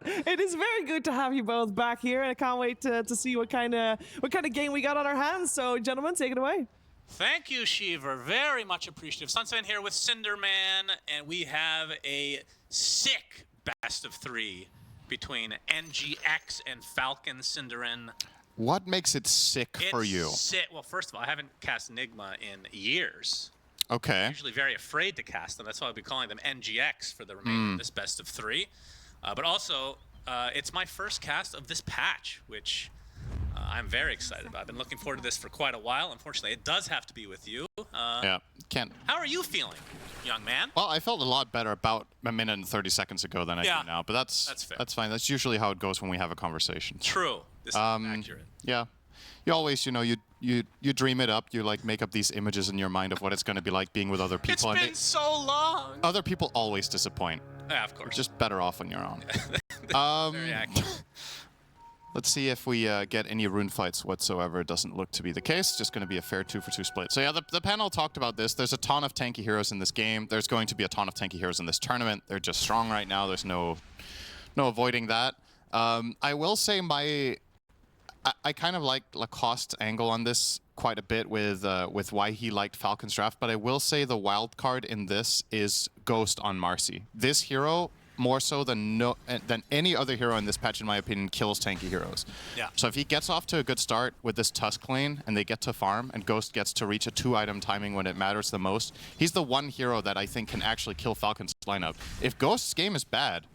It is very good to have you both back here, and I can't wait to see what kind of game we got on our hands. So, gentlemen, take it away. Thank you, Shiver. Very much appreciative. Sunset here with Cinderman, and we have a sick best of 3 between NGX and Falcon Cinderin. What makes it sick for you? Well, first of all, I haven't cast Nigma in years. Okay. I'm usually very afraid to cast them. That's why I'll be calling them NGX for the remainder of this best of 3. But also, it's my first cast of this patch, which I'm very excited about. I've been looking forward to this for quite a while. Unfortunately, it does have to be with you. Yeah, can't. How are you feeling, young man? Well, I felt a lot better about a minute and 30 seconds ago than I do now, but that's fair. That's fine. That's usually how it goes when we have a conversation. True. This is accurate. Yeah. You always, you dream it up. You like make up these images in your mind of what it's going to be like being with other people. It's been so long. Other people always disappoint. Yeah, of course. You're just better off on your own. Very accurate. Let's see if we get any rune fights whatsoever. It doesn't look to be the case. Just going to be a fair 2-for-2 split. So yeah, the panel talked about this. There's a ton of tanky heroes in this game. There's going to be a ton of tanky heroes in this tournament. They're just strong right now. There's no avoiding that. I will say I kind of like Lacoste's angle on this quite a bit with why he liked Falcon's draft, but I will say the wild card in this is Ghost on Marcy. This hero, more so than any other hero in this patch, in my opinion, kills tanky heroes. Yeah. So if he gets off to a good start with this Tusk lane and they get to farm and Ghost gets to reach a 2-item timing when it matters the most, he's the one hero that I think can actually kill Falcon's lineup. If Ghost's game is bad,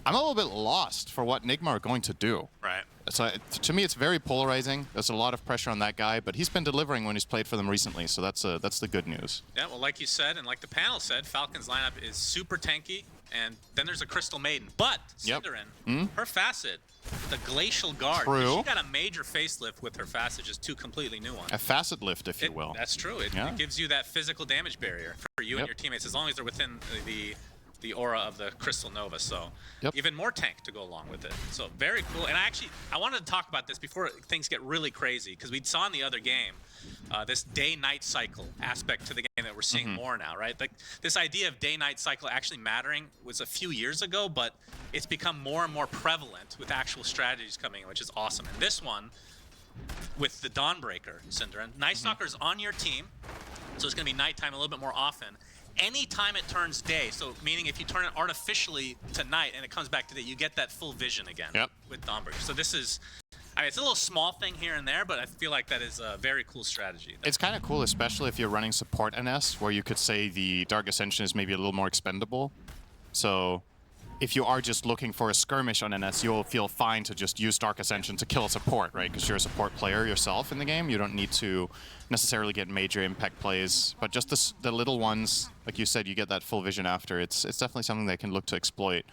I'm a little bit lost for what Nigma are going to do. Right. So to me, it's very polarizing. There's a lot of pressure on that guy, but he's been delivering when he's played for them recently, so that's the good news. Yeah, well, like you said, and like the panel said, Falcon's lineup is super tanky, and then there's a Crystal Maiden. But Cinderin, her facet, the Glacial Guard, she got a major facelift with her facet, just 2 completely new ones. A facet lift, if you will. That's true. It gives you that physical damage barrier for you and your teammates, as long as they're within the aura of the Crystal Nova, so even more tank to go along with it. So very cool. And I wanted to talk about this before things get really crazy, because we saw in the other game this day-night cycle aspect to the game that we're seeing more now, right? Like this idea of day-night cycle actually mattering was a few years ago, but it's become more and more prevalent with actual strategies coming in, which is awesome. And this one, with the Dawnbreaker, Cinderin, Night Stalker's on your team, so it's going to be nighttime a little bit more often. Anytime it turns day, so meaning if you turn it artificially to night and it comes back to day, you get that full vision again with Dawnbreaker. So this is, I mean, it's a little small thing here and there, but I feel like that is a very cool strategy. It's kind of cool, especially if you're running support NS, where you could say the Dark Ascension is maybe a little more expendable. So if you are just looking for a skirmish on NS, you'll feel fine to just use Dark Ascension to kill a support, right? Because you're a support player yourself in the game. You don't need to necessarily get major impact plays, but just the little ones, like you said, you get that full vision after. It's definitely something they can look to exploit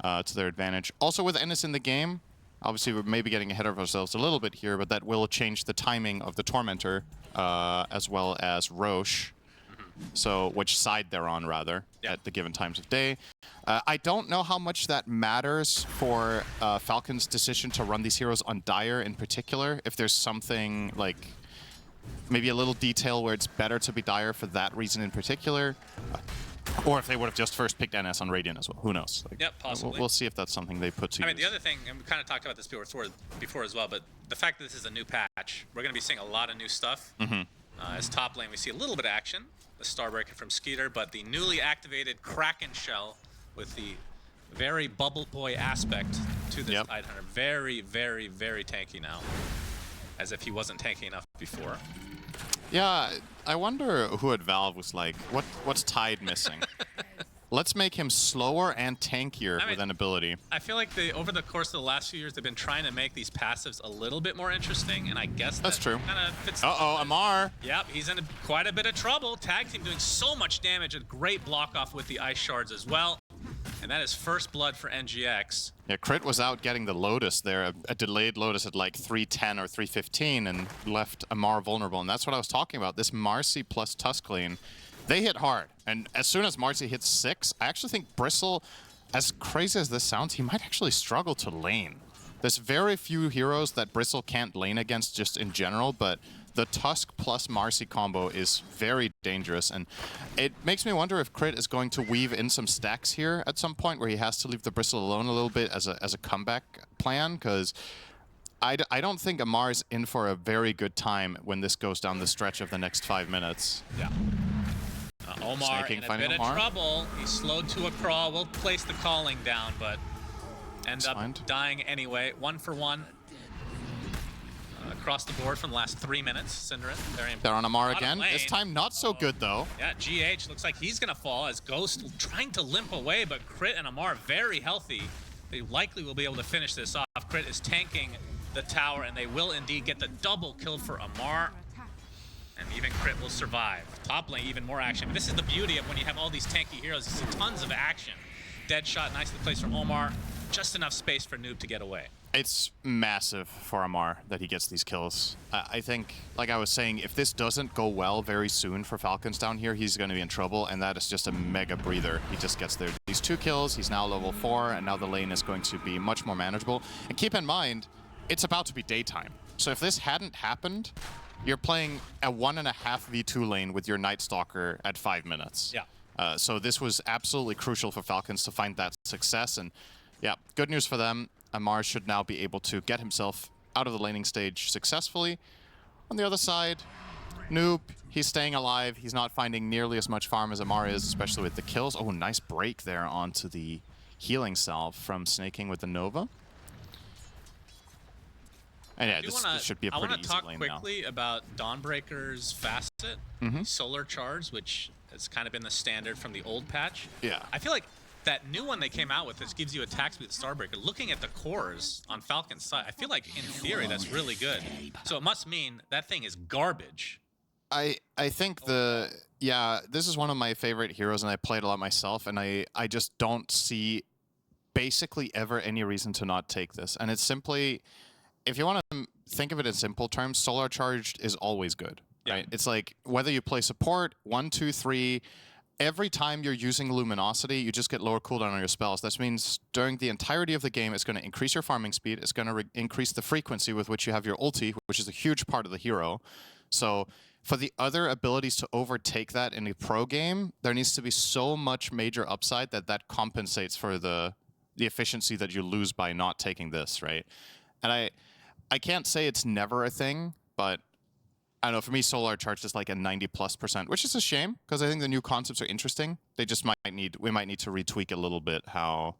to their advantage. Also with NS in the game, obviously we're maybe getting ahead of ourselves a little bit here, but that will change the timing of the Tormentor as well as Roche. So which side they're on, rather, at the given times of day. I don't know how much that matters for Falcon's decision to run these heroes on Dire in particular. If there's something like maybe a little detail where it's better to be Dire for that reason in particular. Or if they would have just first picked NS on Radiant as well. Who knows? Like, possibly. We'll see if that's something they put to use. I mean, the other thing, and we kind of talked about this before as well, but the fact that this is a new patch, we're going to be seeing a lot of new stuff. As top lane, we see a little bit of action. The Starbreaker from Skeeter, but the newly activated Kraken Shell with the very Bubble Boy aspect to this Tidehunter. Very, very, very tanky now. As if he wasn't tanky enough before. Yeah, I wonder who at Valve was like, what's Tide missing? Let's make him slower and tankier with an ability. I feel like over the course of the last few years, they've been trying to make these passives a little bit more interesting, and I guess that's true. Kind of fits. Uh-oh, Amar. Yep, he's in quite a bit of trouble. Tag team doing so much damage. A great block off with the Ice Shards as well. And that is first blood for NGX. Yeah, Crit was out getting the Lotus there, a delayed Lotus at like 310 or 315, and left Amar vulnerable. And that's what I was talking about. This Marcy plus Tusk lane, they hit hard. And as soon as Marcy hits 6, I actually think Bristle, as crazy as this sounds, he might actually struggle to lane. There's very few heroes that Bristle can't lane against just in general, but the Tusk plus Marcy combo is very dangerous, and it makes me wonder if Crit is going to weave in some stacks here at some point where he has to leave the Bristle alone a little bit as a comeback plan, because I don't think Amar is in for a very good time when this goes down the stretch of the next 5 minutes. Yeah. Omar Snaking, in a bit of trouble. He's slowed to a crawl. We'll place the calling down, but end up dying anyway. 1 for 1. Across the board from the last 3 minutes. Synderen, very important. They're on Amar again. This time not so good though. Yeah, GH looks like he's gonna fall as Ghost trying to limp away, but Crit and Amar very healthy. They likely will be able to finish this off. Crit is tanking the tower, and they will indeed get the double kill for Amar. And even Crit will survive. Top lane, even more action. But this is the beauty of when you have all these tanky heroes. You see tons of action. Dead shot, nicely placed from Omar. Just enough space for Noob to get away. It's massive for Amar that he gets these kills. I think, like I was saying, if this doesn't go well very soon for Falcons down here, he's going to be in trouble, and that is just a mega breather. He just gets there. These 2 kills, he's now level 4, and now the lane is going to be much more manageable. And keep in mind, it's about to be daytime. So if this hadn't happened, you're playing a 1.5 v2 lane with your Night Stalker at 5 minutes. Yeah. So this was absolutely crucial for Falcons to find that success, and yeah, good news for them. Amar should now be able to get himself out of the laning stage successfully. On the other side, Noob, he's staying alive. He's not finding nearly as much farm as Amar is, especially with the kills. Oh, nice break there onto the healing salve from snaking with the Nova. And yeah, this should be a pretty easy lane now. I want to talk quickly about Dawnbreaker's Facet, Solar Charge, which has kind of been the standard from the old patch. Yeah. I feel like that new one they came out with, this gives you attack speed with Starbreaker. Looking at the cores on Falcon's side, I feel like in theory that's really good. So it must mean that thing is garbage. I think this is one of my favorite heroes, and I played a lot myself, and I just don't see basically ever any reason to not take this. And it's simply, if you want to think of it in simple terms, Solar Charged is always good, right? It's like whether you play support, 1, 2, 3, every time you're using Luminosity, you just get lower cooldown on your spells. That means during the entirety of the game, it's going to increase your farming speed. It's going to increase the frequency with which you have your ulti, which is a huge part of the hero. So for the other abilities to overtake that in a pro game, there needs to be so much major upside that compensates for the efficiency that you lose by not taking this, right? And I can't say it's never a thing, but I don't know, for me, Solar Charge is like a 90+%, which is a shame, because I think the new concepts are interesting. They just we might need to retweak a little bit how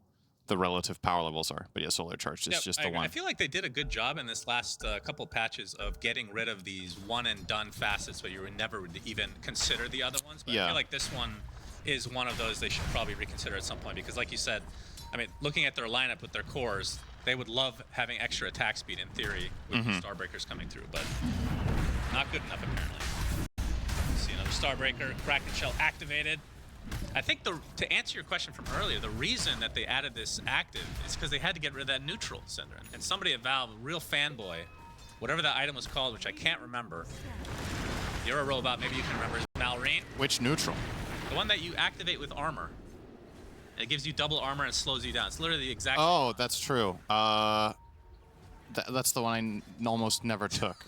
the relative power levels are. But yeah, Solar Charge is just the one. I feel like they did a good job in this last couple patches of getting rid of these one-and-done facets where you would never even consider the other ones. But I feel like this one is one of those they should probably reconsider at some point, because like you said, I mean, looking at their lineup with their cores, they would love having extra attack speed in theory with the Starbreakers coming through, but not good enough apparently. See another Starbreaker, Kraken Shell activated. I think to answer your question from earlier, the reason that they added this active is because they had to get rid of that neutral, Synderen. And somebody at Valve, a real fanboy, whatever that item was called, which I can't remember. You're a robot, maybe you can remember, is Malrine. Which neutral? The one that you activate with armor. It gives you double armor and slows you down. It's literally the exact Oh, that's true. That's the one I almost never took.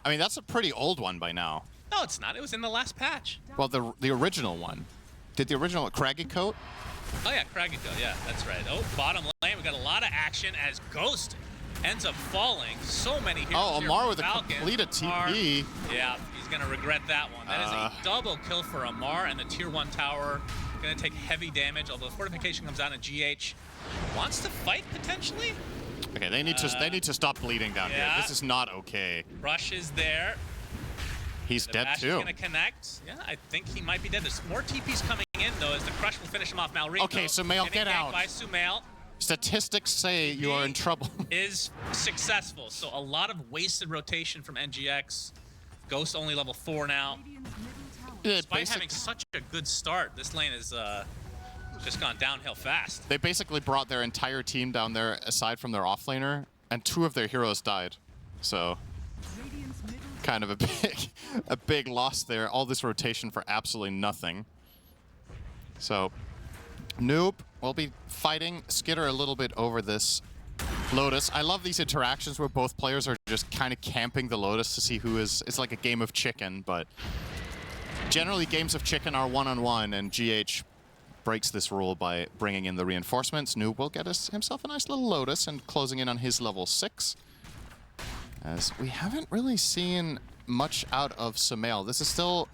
I mean, that's a pretty old one by now. No, it's not. It was in the last patch. Well, the original one. Did the original Craggy Coat? Oh yeah, Craggy Coat. Yeah, that's right. Oh, bottom lane. We got a lot of action as Ghost ends up falling. So many heroes. Oh, Amar with Falcon. a completed TP. Yeah, he's gonna regret that one. That is a double kill for Amar, and the tier 1 tower gonna take heavy damage. Although fortification comes down, and GH wants to fight potentially. Okay, they need to stop bleeding down here. This is not okay. Rush is there. He's dead too. Is gonna connect. Yeah, I think he might be dead. There's more TPs coming in though, as the Crush will finish him off. Malrine. Okay, Sumail, get out. By Sumail. Statistics say you are in trouble. Is successful. So a lot of wasted rotation from NGX. Ghost only level 4 now. Despite having such a good start, this lane is just gone downhill fast. They basically brought their entire team down there, aside from their offlaner, and 2 of their heroes died. So kind of a big loss there. All this rotation for absolutely nothing. So Noob will be fighting Skitter a little bit over this Lotus. I love these interactions where both players are just kind of camping the Lotus to see who is... It's like a game of chicken, but generally games of chicken are one-on-one, and GH breaks this rule by bringing in the reinforcements. Noob will get himself a nice little Lotus and closing in on his level 6. As we haven't really seen much out of Sumail. This is still...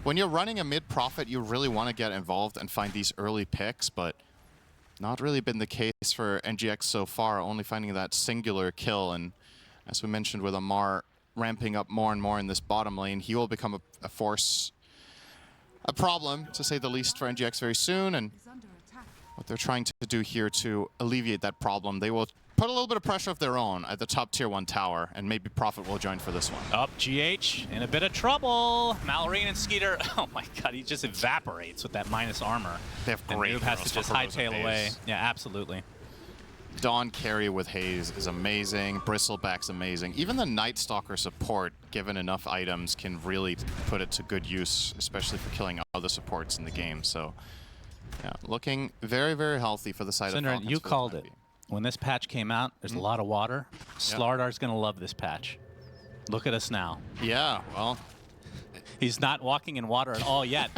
When you're running a mid-profit, you really want to get involved and find these early picks, but not really been the case for NGX so far, only finding that singular kill. And as we mentioned with Amar ramping up more and more in this bottom lane, he will become a force, a problem, to say the least, for NGX very soon. And what they're trying to do here to alleviate that problem, they will put a little bit of pressure of their own at the top tier 1 tower, and maybe Prophet will join for this one. Up GH in a bit of trouble. Malorine and Skeeter, oh my god, he just evaporates with that minus armor. They have great Noob has to just hightail away. Yeah, absolutely. Dawn carry with Haze is amazing. Bristleback's amazing. Even the Night Stalker support, given enough items, can really put it to good use, especially for killing other supports in the game. So, yeah, looking very, very healthy for the side of Falcons. You called it. When this patch came out, there's a lot of water. Slardar's going to love this patch. Look at us now. Yeah, well... He's not walking in water at all yet.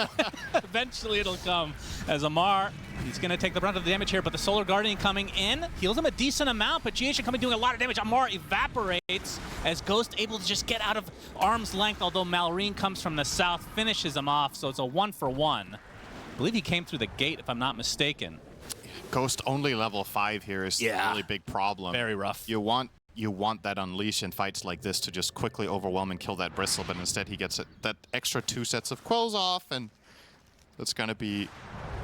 Eventually it'll come. As Amar, he's going to take the brunt of the damage here, but the Solar Guardian coming in. Heals him a decent amount, but GH coming doing a lot of damage. Amar evaporates as Ghost able to just get out of arm's length, although Malorine comes from the south, finishes him off, so it's a 1-for-1. I believe he came through the gate, if I'm not mistaken. Ghost only level 5 here is a really big problem. Very rough. You want that Unleash in fights like this to just quickly overwhelm and kill that Bristle, but instead he gets that extra 2 sets of quills off, and that's going to be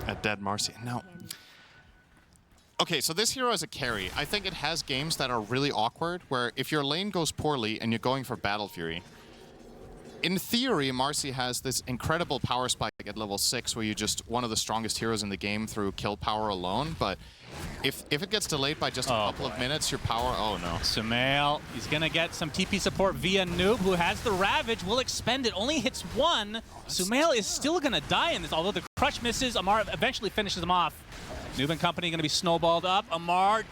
a dead Marcy. Now, okay, so this hero is a carry. I think it has games that are really awkward, where if your lane goes poorly and you're going for Battle Fury, in theory, Marcy has this incredible power spike at level 6 where you're just one of the strongest heroes in the game through kill power alone, but if it gets delayed by just a couple of minutes, your power... Oh, no. Sumail, he's going to get some TP support via Noob, who has the Ravage, will expend it, only hits 1. Sumail is still going to die in this, although the Crush misses. Amar eventually finishes him off. Noob and company going to be snowballed up. Amar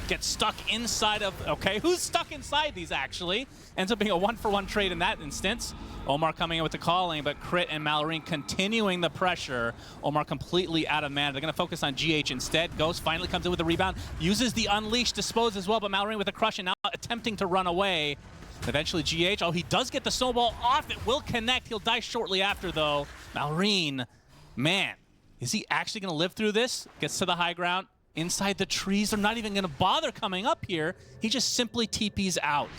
gets stuck inside of... Okay, who's stuck inside these, actually? Ends up being a 1-for-1 trade in that instance. Omar coming in with the calling, but Crit and Malorine continuing the pressure. Omar completely out of mana. They're going to focus on GH instead. Ghost finally comes in with the rebound, uses the Unleash, dispose as well, but Malorine with a crush and now attempting to run away. Eventually GH, oh, he does get the snowball off. It will connect. He'll die shortly after, though. Malorine, man, is he actually going to live through this? Gets to the high ground. Inside the trees, they're not even going to bother coming up here. He just simply TPs out.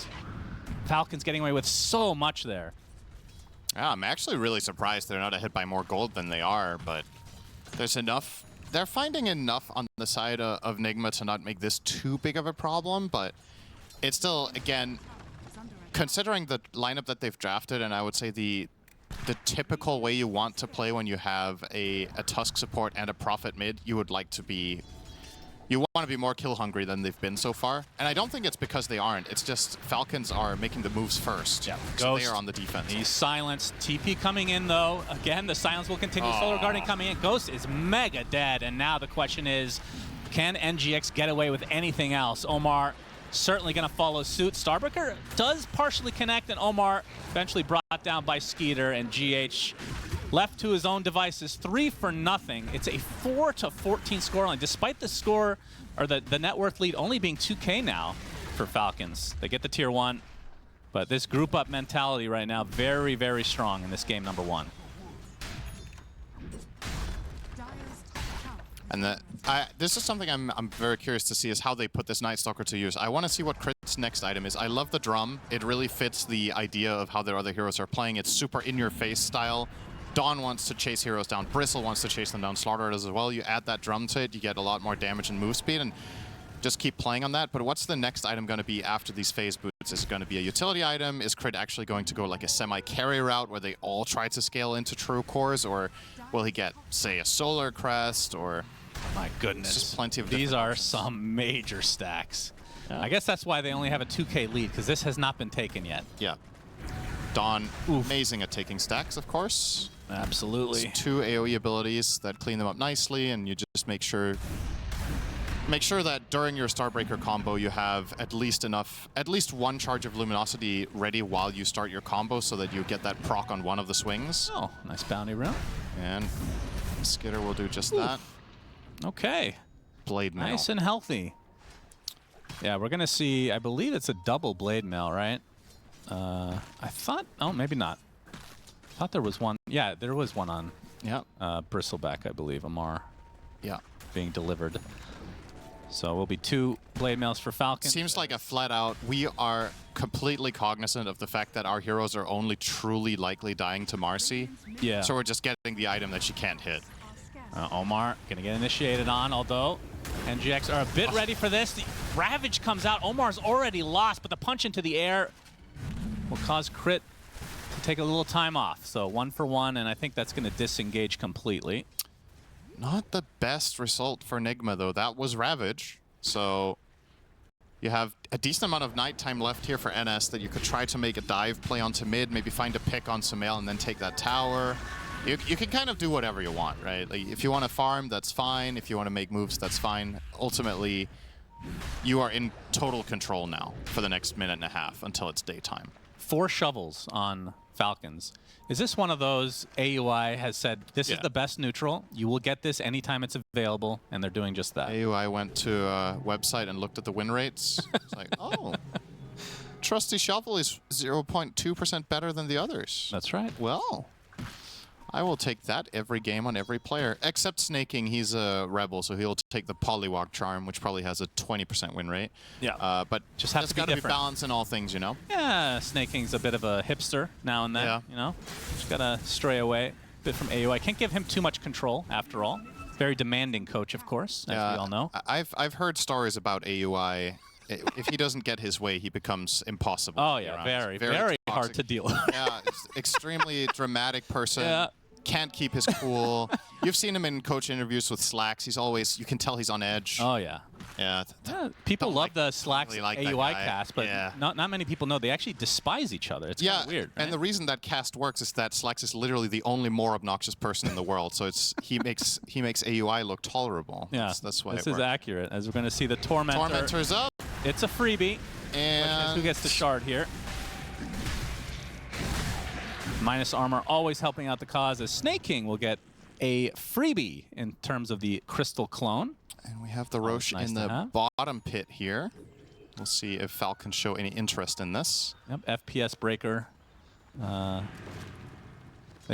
Falcons getting away with so much there. Yeah, I'm actually really surprised they're not hit by more gold than they are, but there's enough. They're finding enough on the side of Nigma to not make this too big of a problem, but it's still, again, considering the lineup that they've drafted, and I would say the typical way you want to play when you have a Tusk support and a Prophet mid, you would like to be... You want to be more kill hungry than they've been so far. And I don't think it's because they aren't. It's just Falcons are making the moves first. Yeah, so they are on the defense. He's silenced. TP coming in, though. Again, the silence will continue. Solar Guardian coming in. Ghost is mega dead. And now the question is, can NGX get away with anything else? Omar certainly going to follow suit. Starbreaker does partially connect, and Omar eventually brought down by Skeeter, and GH left to his own devices, 3-for-0. It's a 4-14 scoreline, despite the score, or the net worth lead only being 2K now for Falcons. They get the tier 1, but this group up mentality right now, very, very strong in this game number 1. And this is something I'm very curious to see, is how they put this Night Stalker to use. I want to see what Crit's next item is. I love the drum. It really fits the idea of how their other heroes are playing. It's super in-your-face style. Dawn wants to chase heroes down. Bristle wants to chase them down. Slaughter does as well. You add that drum to it, you get a lot more damage and move speed, and just keep playing on that. But what's the next item going to be after these phase boots? Is it going to be a utility item? Is Crit actually going to go like a semi-carry route where they all try to scale into true cores? Or will he get, say, a Solar Crest? Or... My goodness. Just plenty of These are some major stacks. I guess that's why they only have a 2K lead, because this has not been taken yet. Yeah. Dawn, amazing at taking stacks, of course. Absolutely. It's 2 AoE abilities that clean them up nicely, and you just make sure Make sure that during your Starbreaker combo you have at least one charge of Luminosity ready while you start your combo so that you get that proc on one of the swings. Oh, nice bounty room. And Skitter will do just that. Okay. Blade Mail. Nice and healthy. Yeah, we're going to see, I believe it's a double Blade Mail, right? I thought, oh, maybe not. I thought there was one. Yeah, there was one on Bristleback, I believe, Amar. Yeah. Being delivered. So will be 2 Blade Mails for Falcons. Seems like a flat out, we are completely cognizant of the fact that our heroes are only truly likely dying to Marcy. Yeah. So we're just getting the item that she can't hit. Omar gonna get initiated on, although NGX are a bit ready for this. The Ravage comes out. Omar's already lost, but the punch into the air will cause Crit to take a little time off. So 1 for 1, and I think that's gonna disengage completely. Not the best result for Nigma, though. That was Ravage. So you have a decent amount of nighttime left here for NS that you could try to make a dive play onto mid, maybe find a pick on Sumail and then take that tower. You can kind of do whatever you want, right? Like, if you want to farm, that's fine. If you want to make moves, that's fine. Ultimately, you are in total control now for the next minute and a half until it's daytime. 4 shovels on Falcons. Is this one of those AUI has said, this is the best neutral, you will get this anytime it's available, and they're doing just that? AUI went to a website and looked at the win rates. It's like, oh, Trusty Shovel is 0.2% better than the others. That's right. Well, I will take that every game on every player, except Snaking. He's a rebel, so he'll take the Polywalk Charm, which probably has a 20% win rate. Yeah. But just has to got to be balanced in all things, you know? Yeah, Snaking's a bit of a hipster now and then, you know? Just got to stray away a bit from AUI. Can't give him too much control, after all. Very demanding coach, of course, as we all know. I've heard stories about AUI. If he doesn't get his way, he becomes impossible. Oh, yeah, very hard to deal with. Yeah, extremely dramatic person. Yeah. Can't keep his cool. You've seen him in coach interviews with Slacks. He's always, you can tell he's on edge. Oh, yeah. Yeah. People love the Slacks really like AUI cast, but not many people know they actually despise each other. It's kind of weird. Right? And the reason that cast works is that Slacks is literally the only more obnoxious person in the world. So it's he makes AUI look tolerable. Yeah, that's why this is accurate. As we're going to see the Tormentor. Tormentor's up. It's a freebie. And who gets the shard here? Minus armor, always helping out the cause, as Snaking will get a freebie in terms of the Crystal Clone. And we have the Roche in the bottom pit here. We'll see if Falcons show any interest in this. Yep, FPS Breaker. They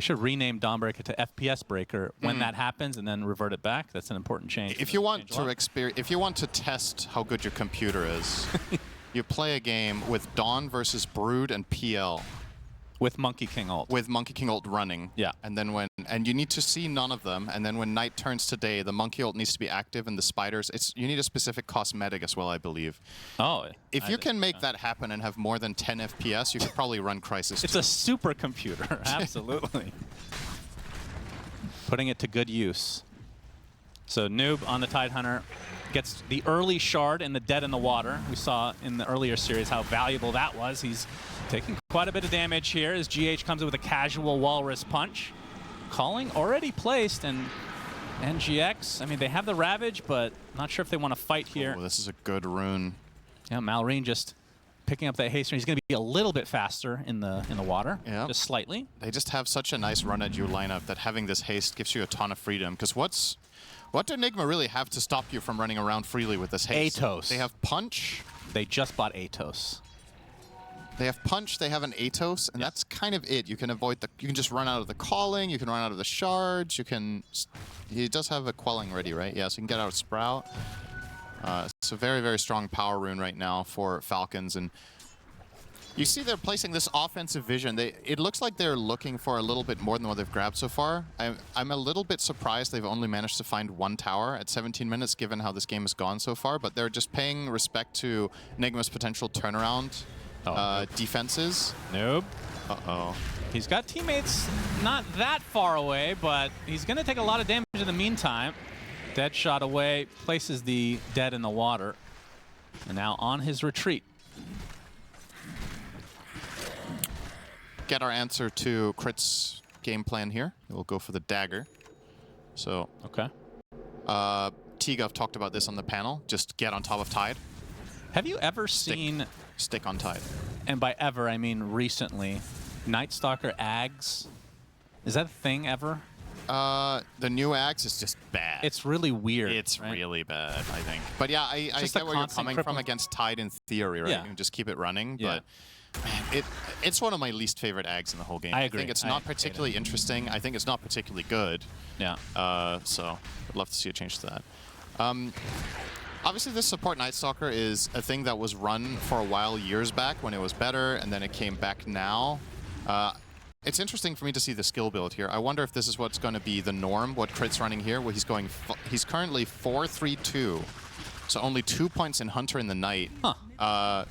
should rename Dawnbreaker to FPS Breaker when that happens, and then revert it back. That's an important change. If you want to test how good your computer is, you play a game with Dawn versus Brood and PL. With Monkey King ult. With Monkey King ult running. Yeah. And then you need to see none of them, and then when night turns to day, the Monkey ult needs to be active, and the spiders, you need a specific cosmetic as well, I believe. Oh. If you can make that happen and have more than 10 FPS, you could probably run Crisis 2. It's a supercomputer, absolutely. Putting it to good use. So Noob on the Tidehunter gets the early shard in the Dead in the Water. We saw in the earlier series how valuable that was. He's taking quite a bit of damage here as GH comes in with a casual Walrus Punch. Calling already placed, and NGX, I mean, they have the Ravage, but not sure if they want to fight here. Oh, this is a good rune. Yeah, Malrine just picking up that haste. He's going to be a little bit faster in the water, just slightly. They just have such a nice run at you lineup that having this haste gives you a ton of freedom, because what do Nigma really have to stop you from running around freely with this haste? Atos. They have Punch. They just bought Atos. They have Punch, they have an Atos, and that's kind of it. You can avoid you can just run out of the calling, you can run out of the shards, he does have a quelling ready, right? Yeah, so you can get out of Sprout. It's a very, very strong power rune right now for Falcons, and you see they're placing this offensive vision. It looks like they're looking for a little bit more than what they've grabbed so far. I'm a little bit surprised they've only managed to find 1 tower at 17 minutes, given how this game has gone so far, but they're just paying respect to Nigma's potential turnaround defenses. Nope. Uh-oh. He's got teammates not that far away, but he's going to take a lot of damage in the meantime. Dead shot away, places the Dead in the water, and now on his retreat. Get our answer to Crit's game plan here. We'll go for the dagger. So okay. Tiga have talked about this on the panel. Just get on top of Tide. Have you ever seen, Stick on Tide. and by ever I mean recently, Night Stalker Ags? Is that a thing ever? The new axe is just bad. It's really weird. It's right? really bad, I think. But yeah, I Just get a where you're constant coming crippling. from against Tide in theory, right? Yeah. You can just keep it running. Yeah. But man, it's one of my least favorite ags in the whole game. I agree. think it's I not hate particularly interesting. I think it's not particularly good. Yeah. So I'd love to see a change to that. Obviously, this support Night Stalker is a thing that was run for a while years back when it was better, and then it came back now. It's interesting for me to see the skill build here. I wonder if this is what's going to be the norm, what Crit's running here, where he's going. He's currently 4-3-2, so only 2 points in Hunter in the Night,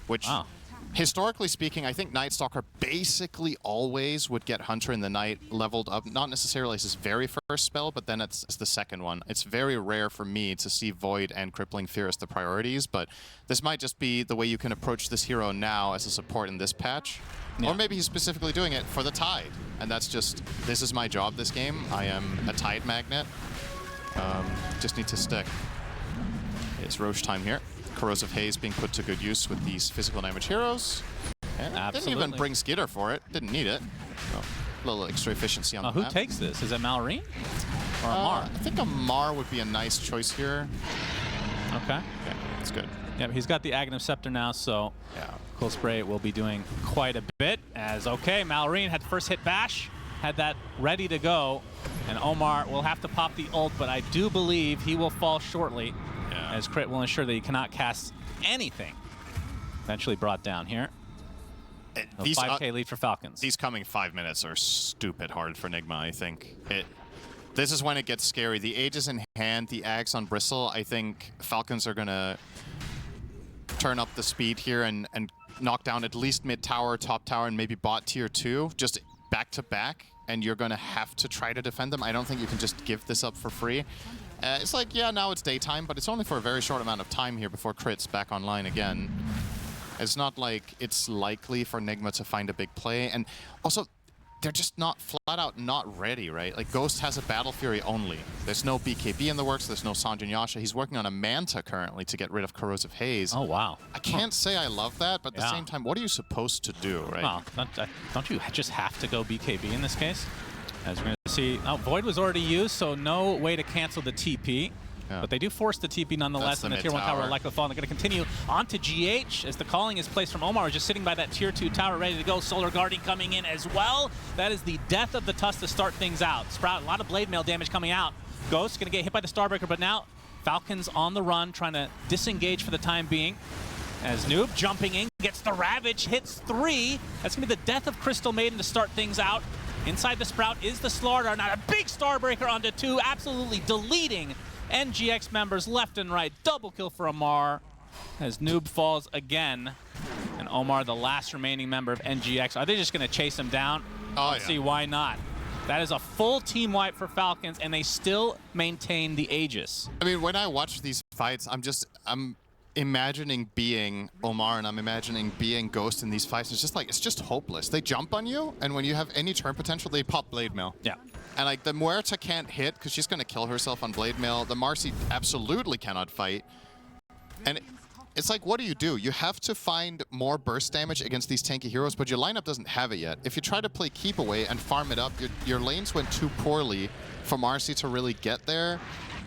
which. Wow. Historically speaking, I think Night Stalker basically always would get Hunter in the Night leveled up, not necessarily as his very first spell, but then it's the second one. It's very rare for me to see Void and Crippling Fear as the priorities, but this might just be the way you can approach this hero now as a support in this patch. Yeah. Or maybe he's specifically doing it for the Tide, and that's just, this is my job this game. I am a Tide magnet. Just need to stick. It's Roche time here. Corrosive Haze being put to good use with these physical damage heroes. And didn't even Absolutely. bring Skitter for it. Didn't need it. So, a little extra efficiency on the Who map. takes this? Is it Malrine or Amar? I think Amar would be a nice choice here. Okay. Okay, that's good. Yep, he's got the Aghanim Scepter now, so Yeah. Cool Spray will be doing quite a bit. As okay, Malrine had the first hit bash, had that ready to go, and Omar will have to pop the ult, but I do believe he will fall shortly, as Crit will ensure that he cannot cast anything. Eventually brought down here. A These, 5K lead for Falcons. these coming 5 minutes are stupid hard for Nigma, I think. This is when it gets scary. The Aegis in hand, the Axe on Bristle. I think Falcons are going to turn up the speed here and knock down at least mid tower, top tower, and maybe bot tier 2, just back to back. And you're going to have to try to defend them. I don't think you can just give this up for free. It's like, yeah, now it's daytime, but it's only for a very short amount of time here before Crit's back online again. It's not like it's likely for Nigma to find a big play. And also, they're just not flat out not ready, right? Like, Ghost has a Battle Fury only. There's no BKB in the works. There's no Sanjin Yasha. He's working on a Manta currently to get rid of Corrosive Haze. Oh, wow. I can't say I love that, but at the Yeah. same time, what are you supposed to do, right? Well, don't you just have to go BKB in this case? As we're going to see, oh, Void was already used, so no way to cancel the TP. Yeah. But they do force the TP nonetheless, That's the and the tier 1 tower mid-tower. will likely fall. And they're going to continue on to GH as the calling is placed from Omar, just sitting by that tier 2 tower ready to go. Solar Guardian coming in as well. That is the death of the Tusk to start things out. Sprout, a lot of blade mail damage coming out. Ghost going to get hit by the Starbreaker, but now Falcons on the run, trying to disengage for the time being. As Noob jumping in, gets the Ravage, hits 3. That's going to be the death of Crystal Maiden to start things out. Inside the Sprout is the Slardar. Now a big Starbreaker onto 2, absolutely deleting NGX members left and right. Double kill for Amar as Noob falls again. And Omar, the last remaining member of NGX. Are they just going to chase him down? Oh, Let's yeah. see, why not? That is a full team wipe for Falcons, and they still maintain the Aegis. I mean, when I watch these fights, I'm imagining being Omar and I'm imagining being Ghost in these fights. It's just like, it's just hopeless. They jump on you, and when you have any turn potential, they pop Blade Mail. Yeah. And like, the Muerta can't hit because she's going to kill herself on Blade Mail. The Marcy absolutely cannot fight. And it's like, what do? You have to find more burst damage against these tanky heroes, but your lineup doesn't have it yet. If you try to play keep away and farm it up, your lanes went too poorly for Marcy to really get there.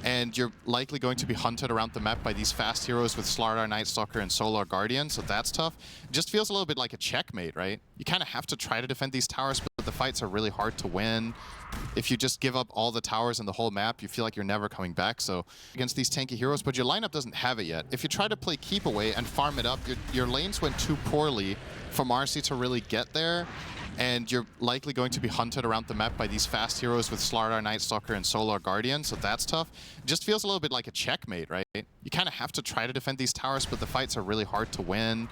And you're likely going to be hunted around the map by these fast heroes with Slardar, Night Stalker, and Solar Guardian, so that's tough. It just feels a little bit like a checkmate, right? You kind of have to try to defend these towers, but the fights are really hard to win. If you just give up all the towers and the whole map, you feel like you're never coming back. So against these tanky heroes, but your lineup doesn't have it yet. If you try to play keep away and farm it up, your lanes went too poorly for Marcy to really get there. And you're likely going to be hunted around the map by these fast heroes with Slardar, Night Stalker, and Solar Guardian, so that's tough. It just feels a little bit like a checkmate, right? You kind of have to try to defend these towers, but the fights are really hard to win.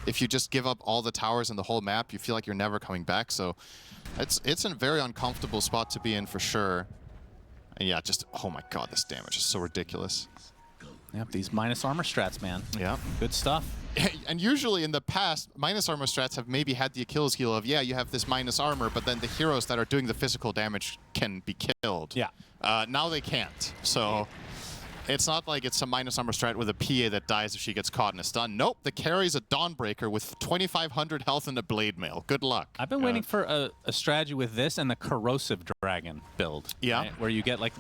If you just give up all the towers and the whole map, you feel like you're never coming back, so it's a very uncomfortable spot to be in for sure. And yeah, just, oh my god, this damage is so ridiculous. Yep, these minus armor strats, man. Yeah. Good stuff. And usually in the past, minus armor strats have maybe had the Achilles heel of, yeah, you have this minus armor, but then the heroes that are doing the physical damage can be killed. Yeah. Now they can't. So It's not like it's a minus armor strat with a PA that dies if she gets caught in a stun. Nope, the carry's a Dawnbreaker with 2,500 health and a Blade Mail. Good luck. I've been waiting for a strategy with this and the Corrosive Dragon build. Yeah. Right? Where you get like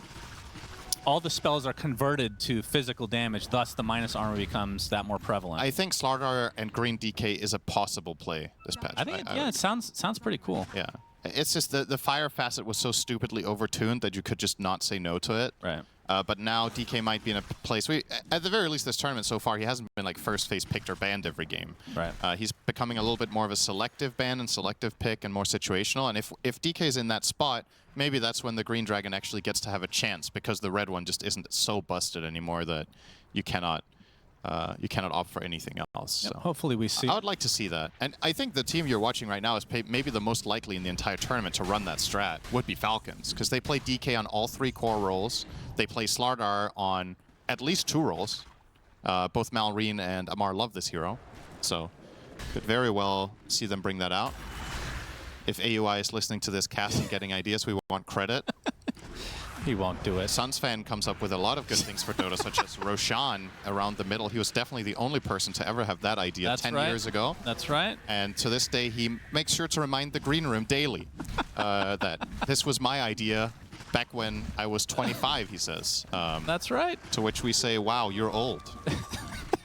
all the spells are converted to physical damage, thus the minus armor becomes that more prevalent. I think Slardar and Green DK is a possible play this patch. I think it sounds pretty cool. Yeah. It's just the fire facet was so stupidly overtuned that you could just not say no to it. Right. But now DK might be in a place. At the very least, this tournament so far, he hasn't been like first phase picked or banned every game. Right. He's becoming a little bit more of a selective ban and selective pick and more situational. And if DK's in that spot, maybe that's when the Green Dragon actually gets to have a chance because the red one just isn't so busted anymore that you cannot opt for anything else. Yep, so. hopefully we see. I would like to see that. And I think the team you're watching right now is maybe the most likely in the entire tournament to run that strat would be Falcons, because they play DK on all 3 core roles. They play Slardar on at least 2 roles. Both Malrine and Amar love this hero. So could very well see them bring that out. If AUI is listening to this cast and getting ideas, we want credit. He won't do it. Suns fan comes up with a lot of good things for Dota, such as Roshan around the middle. He was definitely the only person to ever have that idea. That's 10 right. years ago. That's right. And to this day, he makes sure to remind the green room daily that this was my idea back when I was 25, he says. That's right. To which we say, wow, you're old.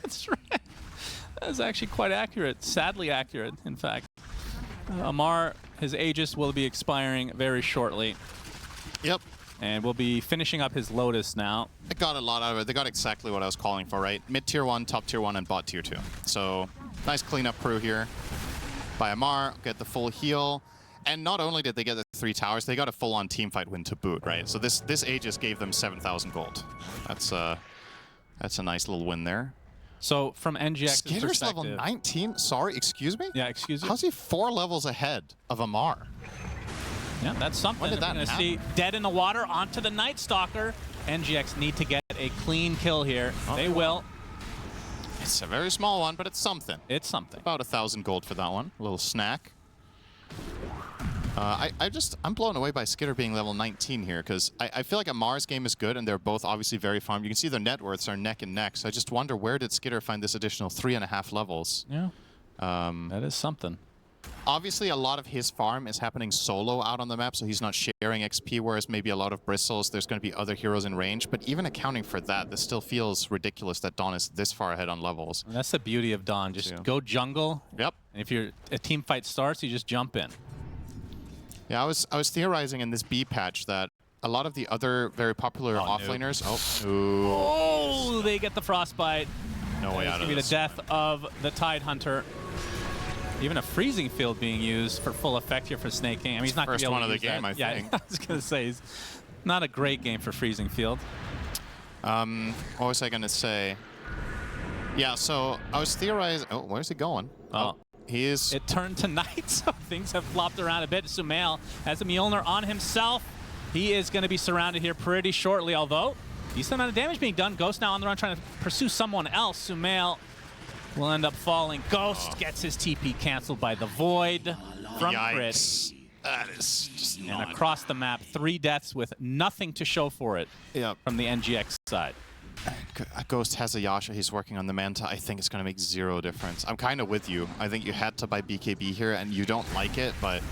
That's right. That's actually quite accurate. Sadly accurate, in fact. Amar, his Aegis will be expiring very shortly. Yep. And we'll be finishing up his Lotus now. They got a lot out of it. They got exactly what I was calling for, right? Mid tier 1, top tier 1, and bot tier 2. So nice cleanup crew here by Amar. Get the full heal. And not only did they get the 3 towers, they got a full-on teamfight win to boot, right? So this Aegis gave them 7,000 gold. That's a nice little win there. So from NGX's Skitter's perspective, level 19? Sorry, excuse me? Yeah, excuse me. How's he 4 levels ahead of Amar? Yeah, that's something. When did that We're going to happen? see dead in the water onto the Night Stalker. NGX need to get a clean kill here. They will. It's a very small one, but it's something. It's something. About 1,000 gold for that one. A little snack. I'm blown away by Skitter being level 19 here, because I feel like Amar's game is good, and they're both obviously very farmed. You can see their net worths are neck and neck, so I just wonder, where did Skitter find this additional 3.5 levels? Yeah. That is something. Obviously, a lot of his farm is happening solo out on the map, so he's not sharing XP, whereas maybe a lot of Bristles, there's going to be other heroes in range. But even accounting for that, this still feels ridiculous that Dawn is this far ahead on levels. And that's the beauty of Dawn. Just go jungle. Yep. And if a team fight starts, you just jump in. Yeah, I was theorizing in this B patch that a lot of the other very popular offlaners... Oh, they get the frostbite. No way out of this. It's going to be the death of the Tidehunter. Even a freezing field being used for full effect here for Snake King. I mean, he's not going to be able to use that. First one of the game, I think. I was going to say, it's not a great game for freezing field. What was I going to say? Yeah, so I was theorizing... Oh, where's he going? Oh. He is... It turned to night, so things have flopped around a bit. Sumail has a Mjolnir on himself. He is going to be surrounded here pretty shortly, although decent amount of damage being done. Ghost now on the run trying to pursue someone else. Sumail will end up falling. Ghost gets his TP canceled by the Void from Yikes. That is just and across the map, 3 deaths with nothing to show for it from the NGX side. Ghost has a Yasha. He's working on the Manta. I think it's going to make 0 difference. I'm kind of with you. I think you had to buy BKB here, and you don't like it, but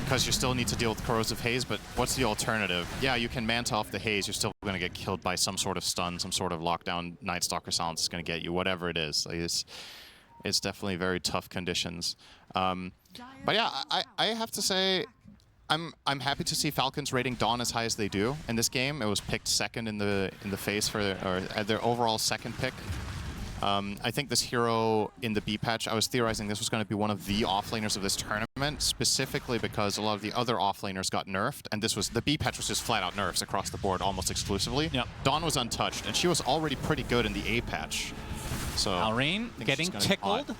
because you still need to deal with Corrosive Haze, but what's the alternative? Yeah, you can Manta off the Haze. You're still going to get killed by some sort of stun, some sort of lockdown. Night Stalker Silence is going to get you, whatever it is. Like it's definitely very tough conditions. But yeah, I have to say, I'm happy to see Falcons rating Dawn as high as they do in this game. It was picked second in the phase for their overall second pick. I think this hero in the B patch, I was theorizing this was going to be one of the offlaners of this tournament, specifically because a lot of the other offlaners got nerfed, and the B patch was just flat out nerfs across the board almost exclusively. Yep. Dawn was untouched, and she was already pretty good in the A patch. So Alrine getting tickled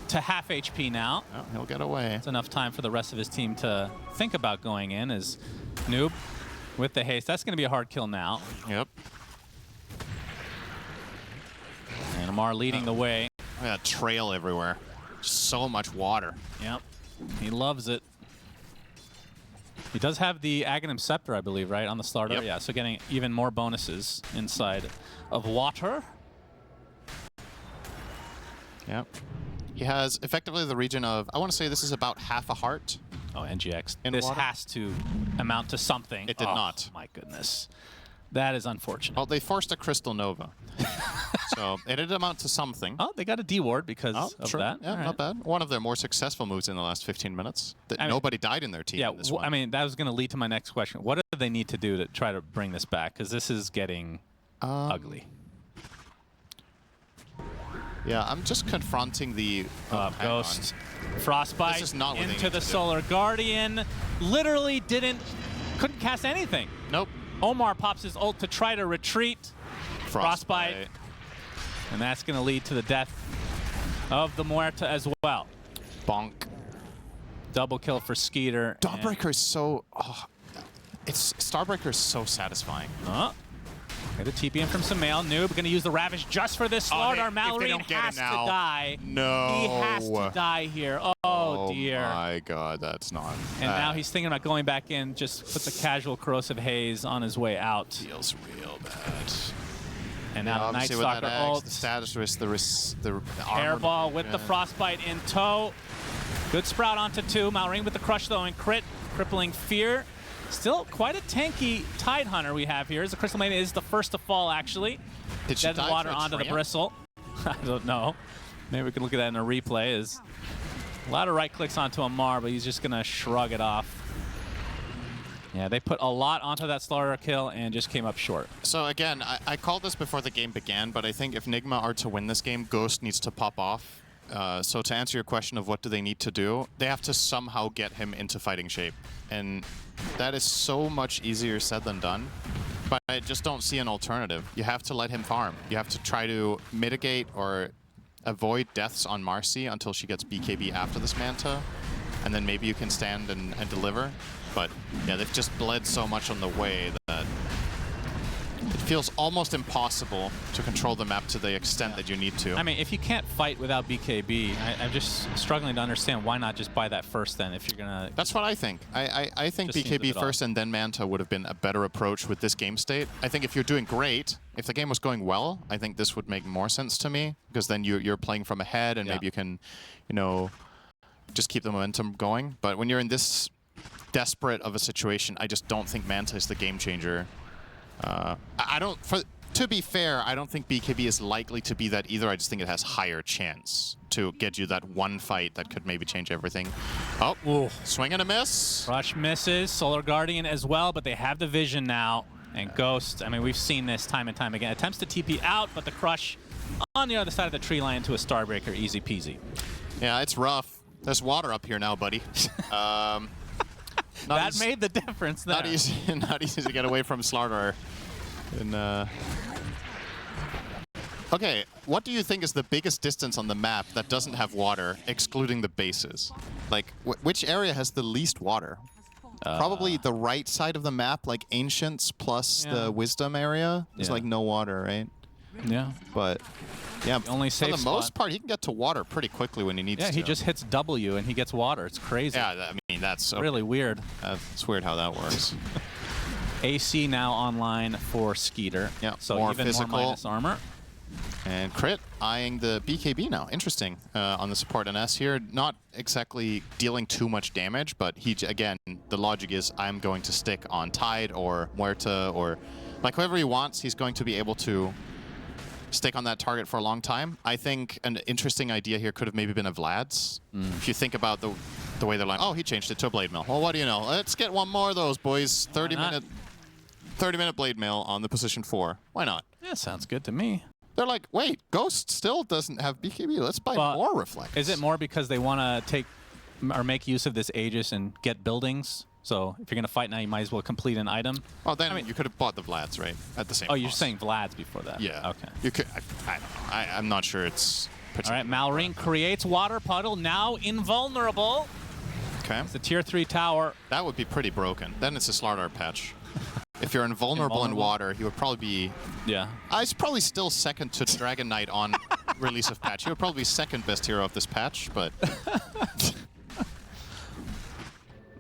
to half HP now. Oh, he'll get away. It's enough time for the rest of his team to think about going in as Noob with the haste. That's going to be a hard kill now. Yep. And Amar leading the way. Look at that trail everywhere. Just so much water. Yep. He loves it. He does have the Aghanim Scepter, I believe, right, on the starter? Yep. Yeah, so getting even more bonuses inside of water. Yep. He has effectively the region of, I want to say this is about half a heart. Oh, NGX. In This water? has to amount to something. It did not. My goodness. That is unfortunate. Well, they forced a Crystal Nova. So it did amount to something. Oh, they got a D-ward because of sure. that. Yeah, All right. not bad. One of their more successful moves in the last 15 minutes. Nobody died in their team Yeah, in this one. I mean, that was going to lead to my next question. What do they need to do to try to bring this back? Because this is getting ugly. Yeah, I'm just confronting the hang Ghost. on. Frostbite This is not what they into need the to do. Solar Guardian. Literally couldn't cast anything. Nope. Omar pops his ult to try to retreat. Frostbite. And that's going to lead to the death of the Muerta as well. Bonk. Double kill for Skeeter. Dawnbreaker is so... Starbreaker is so satisfying. Get a TP in from Sumail. Noob going to use the Ravage just for this Slaughter. if they Mallory don't get has it to now. die. No. He has to die here. Oh dear. Oh my god, that's not... And now he's thinking about going back in, just puts a casual Corrosive Haze on his way out. feels real bad. And now the Night Obviously with that Stalker axe, ult. the status risk, the armor. Airball with the Frostbite in tow. Good Sprout onto 2. Malring with the Crush though and crit. Crippling Fear. Still quite a tanky Tidehunter we have here. As the Crystal Maiden is the first to fall actually. Did she Dead die water for a onto the tramp? Bristle. I don't know. Maybe we can look at that in a replay. Is a lot of right clicks onto Amar, but he's just gonna shrug it off. Yeah, they put a lot onto that Slaughter kill and just came up short. So again, I called this before the game began, but I think if Nigma are to win this game, Ghost needs to pop off. So to answer your question of what do they need to do, they have to somehow get him into fighting shape. And that is so much easier said than done. But I just don't see an alternative. You have to let him farm. You have to try to mitigate or avoid deaths on Marcy until she gets BKB after this Manta. And then maybe you can stand and deliver. But yeah, they've just bled so much on the way that it feels almost impossible to control the map to the extent that you need to. I mean, if you can't fight without BKB, I'm just struggling to understand why not just buy that first then if you're gonna... That's what I think. I think Just seems a BKB bit first odd. and then Manta would have been a better approach with this game state. I think if you're doing great, if the game was going well, I think this would make more sense to me because then you're playing from ahead and maybe you can, you know, just keep the momentum going. But when you're in this desperate of a situation, I just don't think Manta is the game changer. To be fair, I don't think BKB is likely to be that either. I just think it has higher chance to get you that one fight that could maybe change everything. Oh, Ooh. Swing and a miss. Rush misses, Solar Guardian as well, but they have the vision now. And Ghost, I mean, we've seen this time and time again. Attempts to TP out, but the Crush on the other side of the tree line to a Starbreaker, easy peasy. Yeah, it's rough. There's water up here now, buddy. That made the difference there. Not easy, not easy to get away from Slaughter. And, okay, what do you think is the biggest distance on the map that doesn't have water, excluding the bases? Like, which area has the least water? Probably the right side of the map, like Ancients plus the Wisdom area. There's like no water, right? Yeah. But yeah, only for safe the most spot. part, he can get to water pretty quickly when he needs to. Yeah, he just hits W and he gets water. It's crazy. Yeah, I mean, that's Really weird. it's weird how that works. AC now online for Skeeter. Yeah, so more even physical. more minus armor. And Crit eyeing the BKB now. Interesting on the support NS here. Not exactly dealing too much damage, but he, again, the logic is I'm going to stick on Tide or Muerta or like whoever he wants, he's going to be able to stick on that target for a long time. I think an interesting idea here could have maybe been a Vlad's. If you think about the way they're like, oh, he changed it to a Blade Mail. Well, what do you know? Let's get one more of those, boys. 30-minute Blade Mail on the position 4. Why not? Yeah, sounds good to me. They're like, wait, Ghost still doesn't have BKB. Let's buy more Reflects. Is it more because they want to take or make use of this Aegis and get buildings? So if you're going to fight now, you might as well complete an item. Well, then I mean, you could have bought the Vlads, right? At the same Oh, you're cost. saying Vlad's before that? Yeah. Okay. You could. I don't know. I'm not sure it's... All right, Malring creates Water Puddle, now invulnerable. Okay. It's a tier 3 tower. That would be pretty broken. Then it's a Slardar patch. If you're invulnerable in water, he would probably be... Yeah. He's probably still second to Dragon Knight on release of patch. He would probably be second best hero of this patch, but...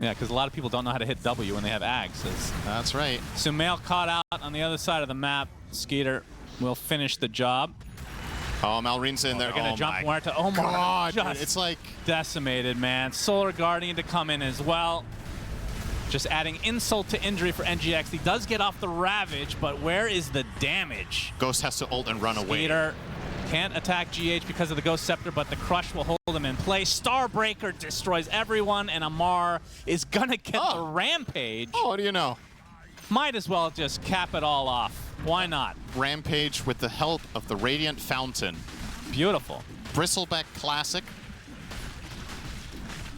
Yeah, because a lot of people don't know how to hit W when they have Ags. That's right. Sumail caught out on the other side of the map. Skeeter will finish the job. Oh, Malrine's in there. They're going to jump Muerta. Oh my God, just dude, it's like decimated, man. Solar Guardian to come in as well. Just adding insult to injury for NGX. He does get off the Ravage, but where is the damage? Ghost has to ult and run away. Skeeter can't attack GH because of the Ghost Scepter, but the Crush will hold him in place. Starbreaker destroys everyone, and Amar is going to get the Rampage. Oh, what do you know? Might as well just cap it all off. Why not? Rampage with the help of the Radiant Fountain. Beautiful. Bristleback Classic.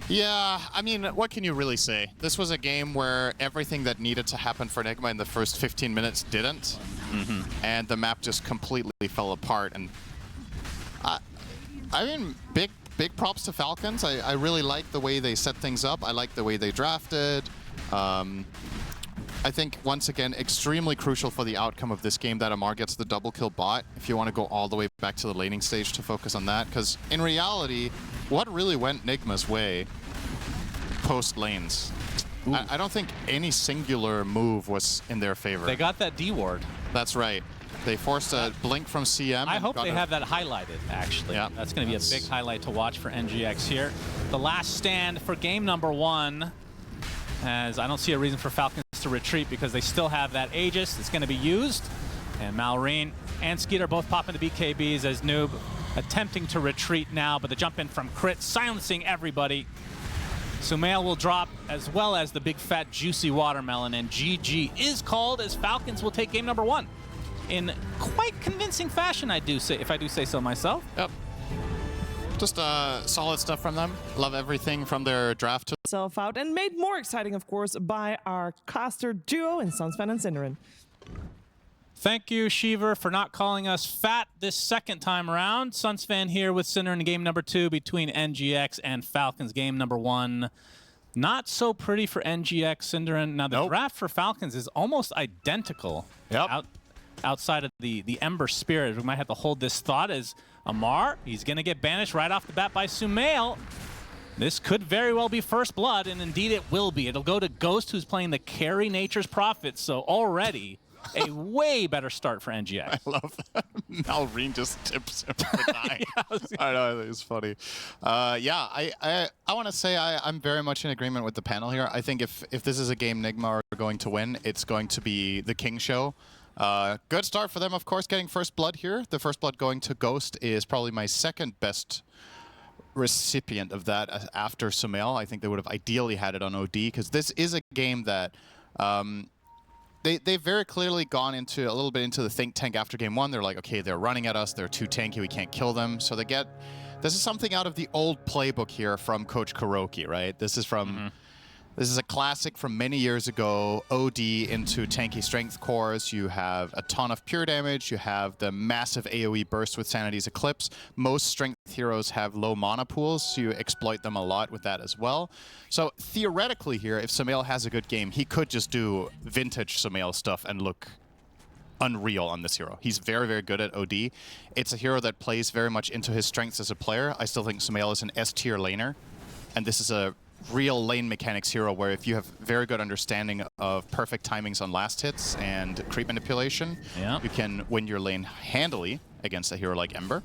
Yeah, I mean, what can you really say? This was a game where everything that needed to happen for Nigma in the first 15 minutes didn't. And the map just completely fell apart. And I mean, big props to Falcons. I really like the way they set things up. I like the way they drafted. I think, once again, extremely crucial for the outcome of this game that Amar gets the double kill bot, if you want to go all the way back to the laning stage to focus on that. Because in reality, what really went Nigma's way post lanes? I don't think any singular move was in their favor. They got that D ward. That's right. They forced a blink from CM. I hope they have that highlighted, actually. Yeah, that's going to be a big highlight to watch for NGX here. The last stand for game number 1, as I don't see a reason for Falcons to retreat because they still have that Aegis that's going to be used. And Malrine and Skeeter both pop into BKBs as Noob attempting to retreat now, but the jump in from Crit silencing everybody. Sumail will drop as well as the big fat juicy watermelon, and GG is called as Falcons will take game number 1 in quite convincing fashion, I do say, if I do say so myself. Yep. Just solid stuff from them. Love everything from their draft to Self out and made more exciting, of course, by our caster duo in Sunsfan and Cinderin. Thank you, Shiver, for not calling us fat this second time around. Sunsfan here with Cinder in game number 2 between NGX and Falcons. Game number 1, not so pretty for NGX, Cinderin. Now, the draft for Falcons is almost identical. Yep. Outside of the Ember Spirit. We might have to hold this thought as Amar, he's going to get banished right off the bat by Sumail. This could very well be first blood, and indeed it will be. It'll go to Ghost, who's playing the carry Nature's Prophet, so already a way better start for NGX. I love that. Malrine just tips him for dying. I know, I think it's funny. Yeah, I want to say I'm very much in agreement with the panel here. I think if this is a game Nigma are going to win, it's going to be the King Show. Good start for them, of course, getting first blood here. The first blood going to Ghost is probably my second best recipient of that after Sumail. I think they would have ideally had it on OD, because this is a game that they've very clearly gone into a little bit into the think tank after game 1. They're like, okay, they're running at us, they're too tanky, we can't kill them. So they get, this is something out of the old playbook here from Coach Kuroki, right? This is from, this is a classic from many years ago, OD into tanky strength cores. You have a ton of pure damage. You have the massive AoE burst with Sanity's Eclipse. Most strength heroes have low mana pools, so you exploit them a lot with that as well. So theoretically here, if Sumail has a good game, he could just do vintage Sumail stuff and look unreal on this hero. He's very, very good at OD. It's a hero that plays very much into his strengths as a player. I still think Sumail is an S-tier laner, and this is a real lane mechanics hero where if you have very good understanding of perfect timings on last hits and creep manipulation, you can win your lane handily against a hero like Ember.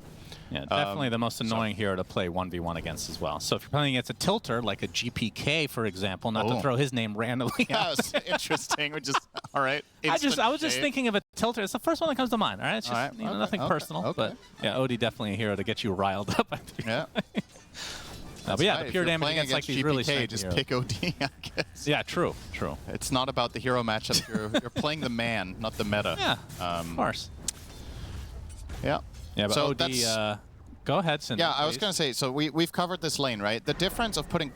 Yeah, definitely the most annoying hero to play 1v1 against as well. So if you're playing against a tilter, like a GPK, for example, not to throw his name randomly out. That's interesting. We're just, all right. I was just thinking of a tilter. It's the first one that comes to mind, all right? It's just you know, nothing personal. But yeah, OD definitely a hero to get you riled up, I think. Yeah. But yeah, the pure damage against like these GPK, really strong just heroes. pick OD, I guess. Yeah, true. It's not about the hero matchup. You're playing the man, not the meta. Yeah, of course. Yeah. Yeah, but so OD, go ahead, Cinder. Yeah, I was going to say, so we've covered this lane, right? The difference of putting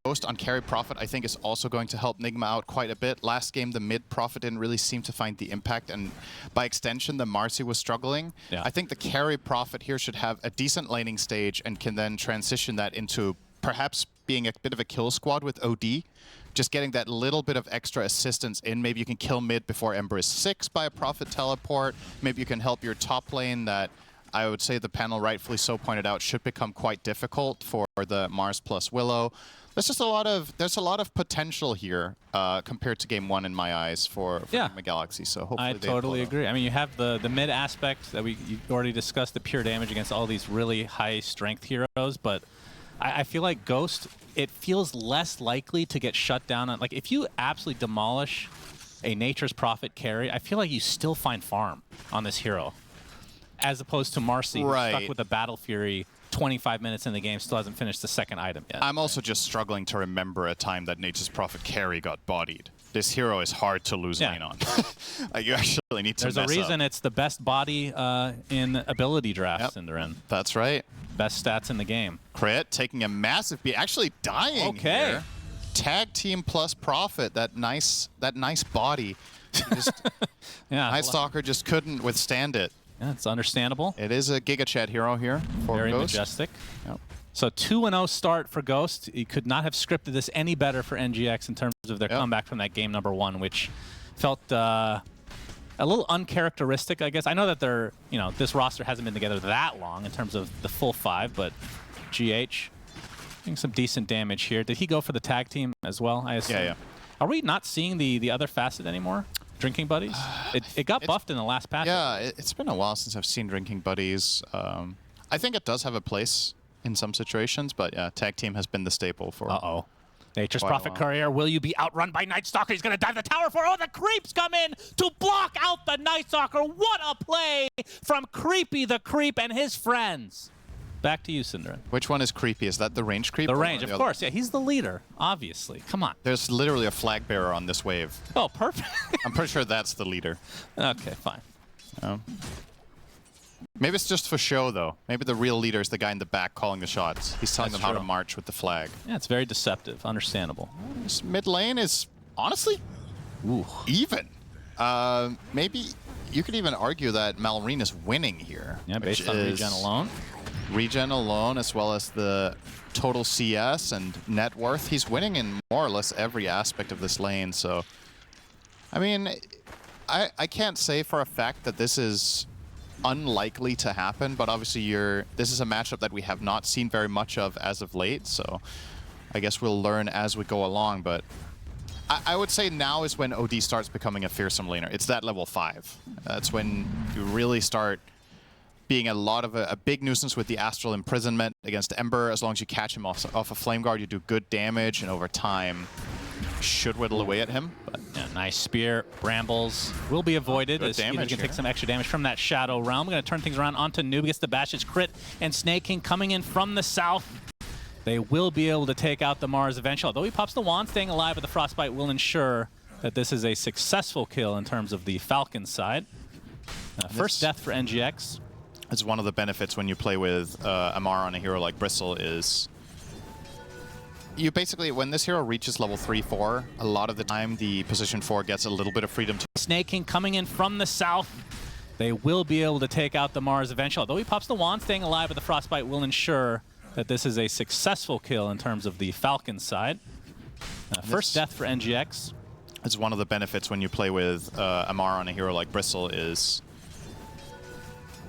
Ghost on carry Prophet, I think, is also going to help Nigma out quite a bit. Last game, the mid Prophet didn't really seem to find the impact, and by extension, the Marcy was struggling. Yeah. I think the carry Prophet here should have a decent laning stage and can then transition that into perhaps being a bit of a kill squad with OD. Just getting that little bit of extra assistance in. Maybe you can kill mid before Ember is 6 by a Prophet teleport. Maybe you can help your top lane that I would say the panel rightfully so pointed out should become quite difficult for the Mars plus Willow. There's just a lot of potential here compared to game 1 in my eyes for Nigma Galaxy. So hopefully I totally agree. I mean, you have the mid aspect that you already discussed, the pure damage against all these really high strength heroes, but I feel like Ghost, it feels less likely to get shut down on, like, if you absolutely demolish a Nature's Prophet carry, I feel like you still find farm on this hero, as opposed to Marcy, who's stuck with a Battle Fury 25 minutes in the game, still hasn't finished the second item yet. I'm also just struggling to remember a time that Nature's Prophet carry got bodied. This hero is hard to lose lane on. You actually need to There's a reason it's the best body in ability drafts, Cinderin. That's right. Best stats in the game. Crit, taking a massive beat, actually dying here. Tag team plus Prophet, that nice body. Night Stalker just couldn't withstand it. Yeah, it's understandable. It is a Giga Chat hero here for Very Ghost. majestic. Yep. So 2-0 start for Ghost. You could not have scripted this any better for NGX in terms of their comeback from that game number 1, which felt a little uncharacteristic, I guess. I know that they're, this roster hasn't been together that long in terms of the full 5, but GH doing some decent damage here. Did he go for the tag team as well? I assume. Yeah. Are we not seeing the other facet anymore? Drinking Buddies? It got buffed in the last patch. Yeah, it's been a while since I've seen Drinking Buddies. I think it does have a place in some situations, but yeah, tag team has been the staple for Nature's Prophet Courier, will you be outrun by Night Stalker? He's going to dive the tower for, the creeps come in to block out the Night Stalker. What a play from Creepy the Creep and his friends. Back to you, Cinderin. Which one is Creepy? Is that the range creep? The range, of course. Yeah, he's the leader, obviously. Come on. There's literally a flag bearer on this wave. Oh, perfect. I'm pretty sure that's the leader. Okay, fine. Maybe it's just for show, though. Maybe the real leader is the guy in the back calling the shots. He's telling them how to march with the flag. Yeah, it's very deceptive. Understandable. This mid lane is, honestly, even. Maybe you could even argue that Malrine is winning here. Yeah, based on regen alone. Regen alone, as well as the total CS and net worth. He's winning in more or less every aspect of this lane. So, I mean, I can't say for a fact that this is unlikely to happen, but obviously this is a matchup that we have not seen very much of as of late, so I guess we'll learn as we go along. But I would say now is when OD starts becoming a fearsome laner. It's that level 5. That's when you really start being a big nuisance with the Astral Imprisonment against Ember. As long as you catch him off a Flame Guard, you do good damage, and over time should whittle away at him. But yeah, nice spear. Brambles will be avoided as he can take some extra damage from that Shadow Realm. We're going to turn things around onto Noob. Gets the Bash's crit, and Snake King coming in from the south. They will be able to take out the Mars eventually. Although he pops the wand, staying alive with the Frostbite will ensure that this is a successful kill in terms of the Falcons side. First death for NGX. It's one of the benefits when you play with Amara on a hero like Bristle is you basically, when this hero reaches level 3-4, a lot of the time the position 4 gets a little bit of freedom to... Snake King coming in from the south. They will be able to take out the Mars eventually. Although he pops the wand, staying alive with the Frostbite will ensure that this is a successful kill in terms of the Falcons side. First death for NGX. It's one of the benefits when you play with Amara on a hero like Bristle is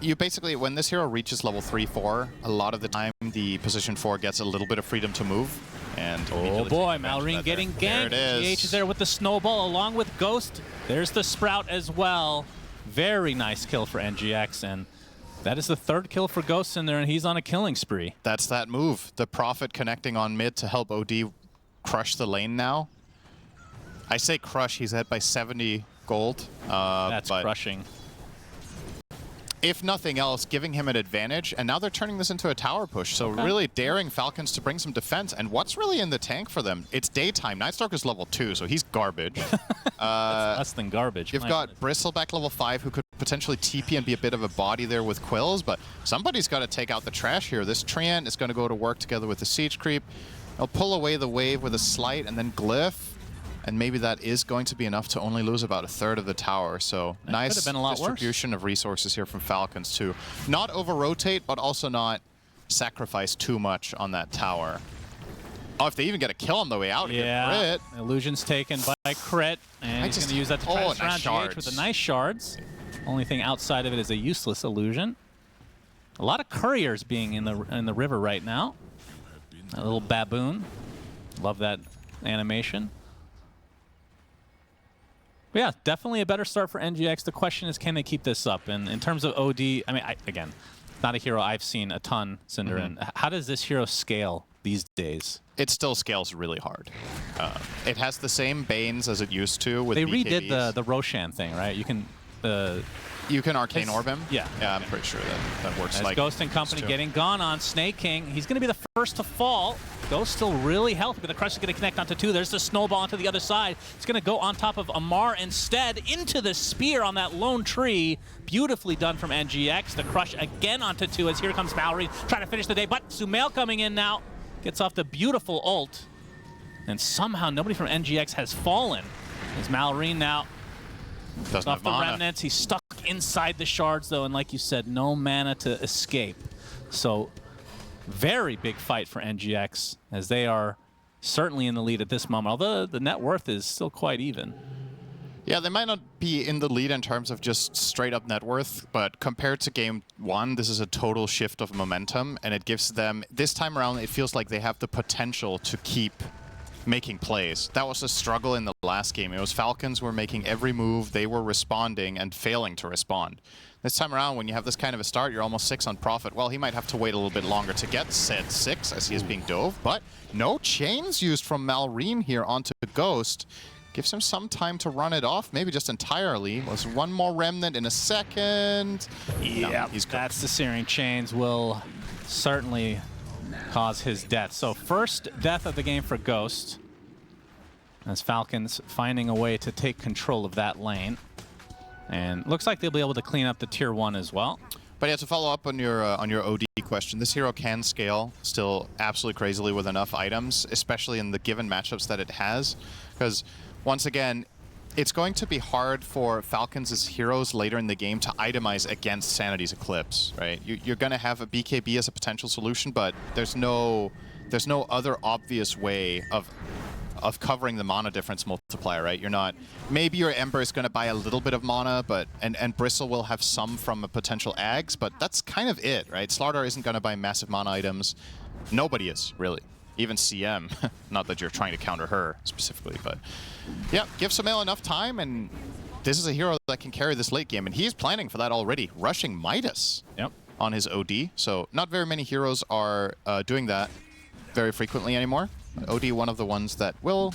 you basically, when this hero reaches level 3-4, a lot of the time the position 4 gets a little bit of freedom to move. And oh boy, Malrine getting ganked. GH is there with the snowball along with Ghost. There's the Sprout as well. Very nice kill for NGX, and that is the 3rd kill for Ghost in there, and he's on a killing spree. That's that move. The Prophet connecting on mid to help OD crush the lane now. I say crush, he's ahead by 70 gold. That's crushing. If nothing else, giving him an advantage, and now they're turning this into a tower push, so really daring Falcons to bring some defense. And what's really in the tank for them? It's daytime. Night Stalker's level 2, so he's garbage. That's less than garbage. You've got Bristleback level 5, who could potentially TP and be a bit of a body there with Quills, but somebody's got to take out the trash here. This Treant is going to go to work together with the Siege Creep. They'll pull away the wave with a Slight and then Glyph. And maybe that is going to be enough to only lose about 1/3 of the tower. So that nice distribution of resources here from Falcons to not over-rotate, but also not sacrifice too much on that tower. Oh, if they even get a kill on the way out here, Crit. Illusion's taken by Crit, and he's going to use that to try to surround GH with the nice shards. Only thing outside of it is a useless illusion. A lot of couriers being in the river right now. A little baboon. Love that animation. But yeah, definitely a better start for NGX. The question is, can they keep this up? And in terms of OD, I mean, again, not a hero I've seen a ton, Cinder. And how does this hero scale these days? It still scales really hard. It has the same Banes as it used to with They BKBs. redid the Roshan thing, right? You can Arcane Orb him? Yeah. Yeah, I'm pretty sure that works. As like Ghost and company getting gone on Snake King. He's going to be the first to fall. Ghost still really healthy, but the Crush is going to connect onto 2. There's the snowball onto the other side. It's going to go on top of Amar instead into the spear on that lone tree. Beautifully done from NGX. The Crush again onto 2 as here comes Mallory trying to finish the day. But Sumail coming in now. Gets off the beautiful ult. And somehow nobody from NGX has fallen. As Mallory now doesn't off have the mana. remnants. He's stuck inside the shards, though, and like you said, no mana to escape. So, very big fight for NGX, as they are certainly in the lead at this moment, although the net worth is still quite even. Yeah, they might not be in the lead in terms of just straight-up net worth, but compared to Game 1, this is a total shift of momentum, and it gives them, this time around, it feels like they have the potential to keep making plays. That was a struggle in the last game. It was Falcons were making every move, they were responding and failing to respond. This time around, when you have this kind of a start, you're almost 6 on profit. Well, he might have to wait a little bit longer to get said 6 as he is being dove, but no chains used from Malrine here onto Ghost. Gives him some time to run it off, maybe just entirely. Was one more remnant in a second. Yeah, he's cooked. That's the Searing Chains will certainly cause his death. So first death of the game for Ghost, as Falcons finding a way to take control of that lane. And looks like they'll be able to clean up the tier 1 as well. But yeah, to follow up on your OD question, this hero can scale still absolutely crazily with enough items, especially in the given matchups that it has. Because once again, it's going to be hard for Falcons' heroes later in the game to itemize against Sanity's Eclipse, right? You're going to have a BKB as a potential solution, but there's no other obvious way of covering the mana difference multiplier, right? You're not... Maybe your Ember is going to buy a little bit of mana, but and Bristle will have some from a potential Ags, but that's kind of it, right? Slardar isn't going to buy massive mana items. Nobody is, really. Even CM. Not that you're trying to counter her specifically, but... Yeah, give Sumail enough time, and this is a hero that can carry this late game, and he's planning for that already. Rushing Midas on his OD, so not very many heroes are doing that very frequently anymore. OD, one of the ones that will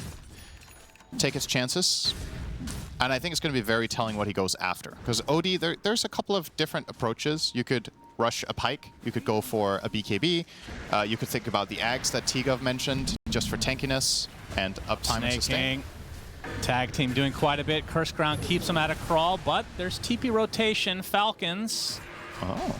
take its chances. And I think it's going to be very telling what he goes after. Because OD, there's a couple of different approaches. You could rush a Pike. You could go for a BKB. You could think about the Ags that T-Gov mentioned, just for tankiness and uptime and sustain. Tag team doing quite a bit. Curse Ground keeps him out of crawl, but there's TP rotation. Falcons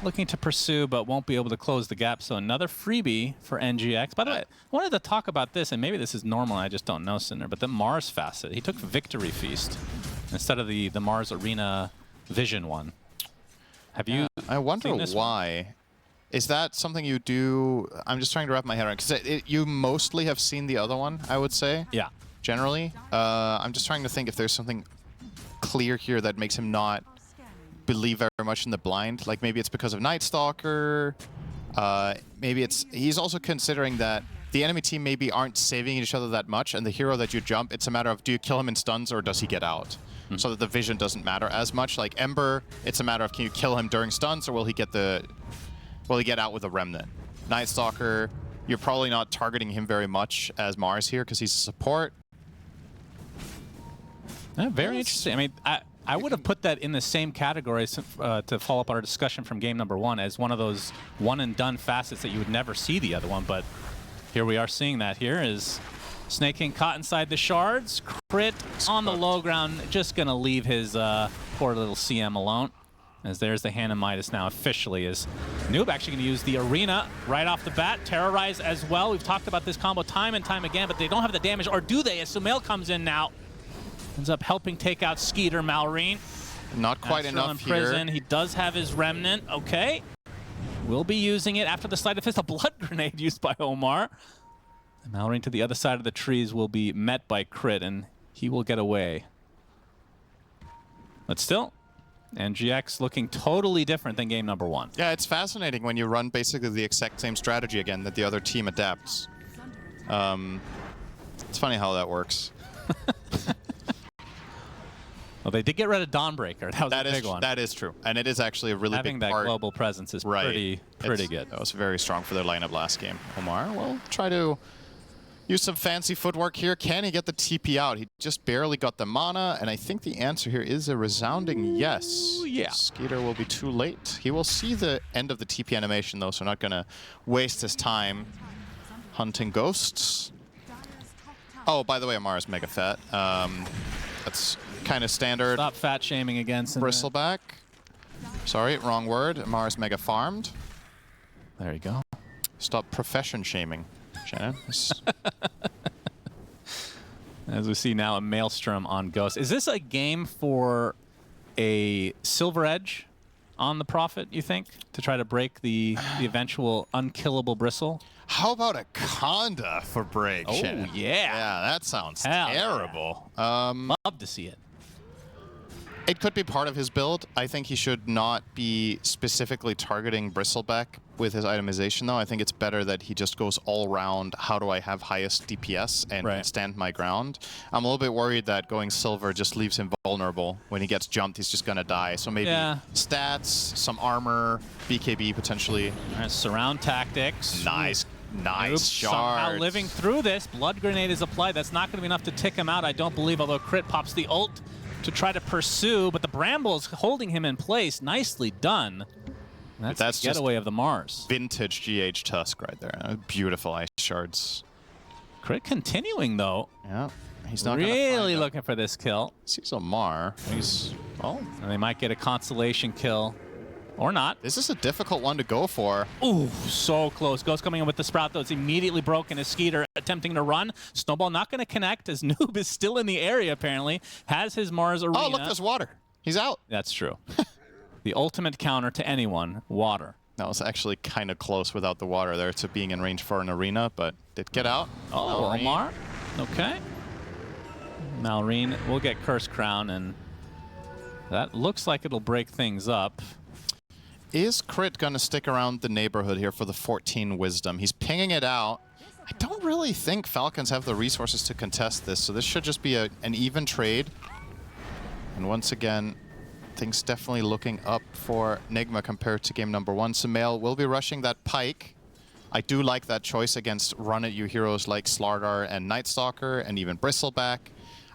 looking to pursue, but won't be able to close the gap. So another freebie for NGX. By the way, I wanted to talk about this, and maybe this is normal, I just don't know, Cinder, but the Mars facet. He took Victory Feast instead of the Mars Arena Vision one. Have you I wonder why. Is that something you do? I'm just trying to wrap my head around, because you mostly have seen the other one, I would say. Yeah. Generally. I'm just trying to think if there's something clear here that makes him not believe very much in the blind. Like maybe it's because of Night Stalker. Maybe it's... He's also considering that the enemy team maybe aren't saving each other that much, and the hero that you jump, it's a matter of do you kill him in stuns or does he get out? So that the vision doesn't matter as much. Like Ember, it's a matter of can you kill him during stuns or will he get out with a remnant? Night Stalker, you're probably not targeting him very much as Mars here because he's a support. Yeah, very interesting. I mean, I would have put that in the same category to follow up on our discussion from game number 1 as one of those one-and-done facets that you would never see the other one, but here we are seeing that here is Snake King caught inside the shards, crit on the low ground, just going to leave his poor little CM alone. As there's the Hand of Midas now officially is Noob actually going to use the Arena right off the bat. Terrorize as well. We've talked about this combo time and time again, but they don't have the damage, or do they? As Sumail comes in now. Ends up helping take out Skeeter Malrine. Not quite enough in prison. here. He does have his remnant. Okay. Will be using it after the Sleight of Fist. A blood grenade used by Omar. And Malrine to the other side of the trees will be met by crit, and he will get away. But still, And GX looking totally different than game number 1. Yeah, it's fascinating when you run basically the exact same strategy again that the other team adapts. It's funny how that works. Well, they did get rid of Dawnbreaker. That was a big one. That is true. And it is actually a really Having big part. that global presence is pretty good. That was very strong for their lineup last game. Omar will try to use some fancy footwork here. Can he get the TP out? He just barely got the mana, and I think the answer here is a resounding yes. Yeah. Skeeter will be too late. He will see the end of the TP animation, though, so not going to waste his time hunting ghosts. Oh, by the way, Amara's mega fat. That's kind of standard. Stop fat shaming again. Bristleback. Sorry, wrong word. Amara's mega farmed. There you go. Stop profession shaming, Shannon. As we see now, a Maelstrom on Ghost. Is this a game for a Silver Edge on the Prophet, you think? To try to break the eventual unkillable Bristle? How about a Conda for break, Oh, Shannon? yeah. Yeah, that sounds Hell terrible. Love to see it. It could be part of his build. I think he should not be specifically targeting Bristleback with his itemization, though. I think it's better that he just goes all around, how do I have highest DPS and can stand my ground. I'm a little bit worried that going Silver just leaves him vulnerable. When he gets jumped, he's just going to die. So maybe stats, some armor, BKB potentially. All right, surround tactics. Nice shot. Somehow living through this. Blood Grenade is applied. That's not going to be enough to tick him out, I don't believe, although Crit pops the ult to try to pursue, but the Brambles holding him in place. Nicely done. That's the getaway of the Mars. Vintage GH Tusk right there. Beautiful ice shards. Crit continuing, though. Yeah. He's not really looking for this kill. Sees Omar. He's... Oh. And they might get a consolation kill. Or not. This is a difficult one to go for. Ooh, so close. Ghost coming in with the Sprout, though. It's immediately broken as Skeeter attempting to run. Snowball not going to connect as Noob is still in the area, apparently. Has his Mars Arena. Oh, look, there's water. He's out. That's true. The ultimate counter to anyone, water. That was actually kind of close without the water there to being in range for an arena, but did get out. Oh, Omar. Okay. Malrine will get Curse Crown, and that looks like it'll break things up. Is Crit going to stick around the neighborhood here for the 14 Wisdom? He's pinging it out. I don't really think Falcons have the resources to contest this, so this should just be an even trade. And once again, things definitely looking up for Nigma compared to game number 1. Sumail will be rushing that Pike. I do like that choice against run-at-you heroes like Slardar and Nightstalker and even Bristleback.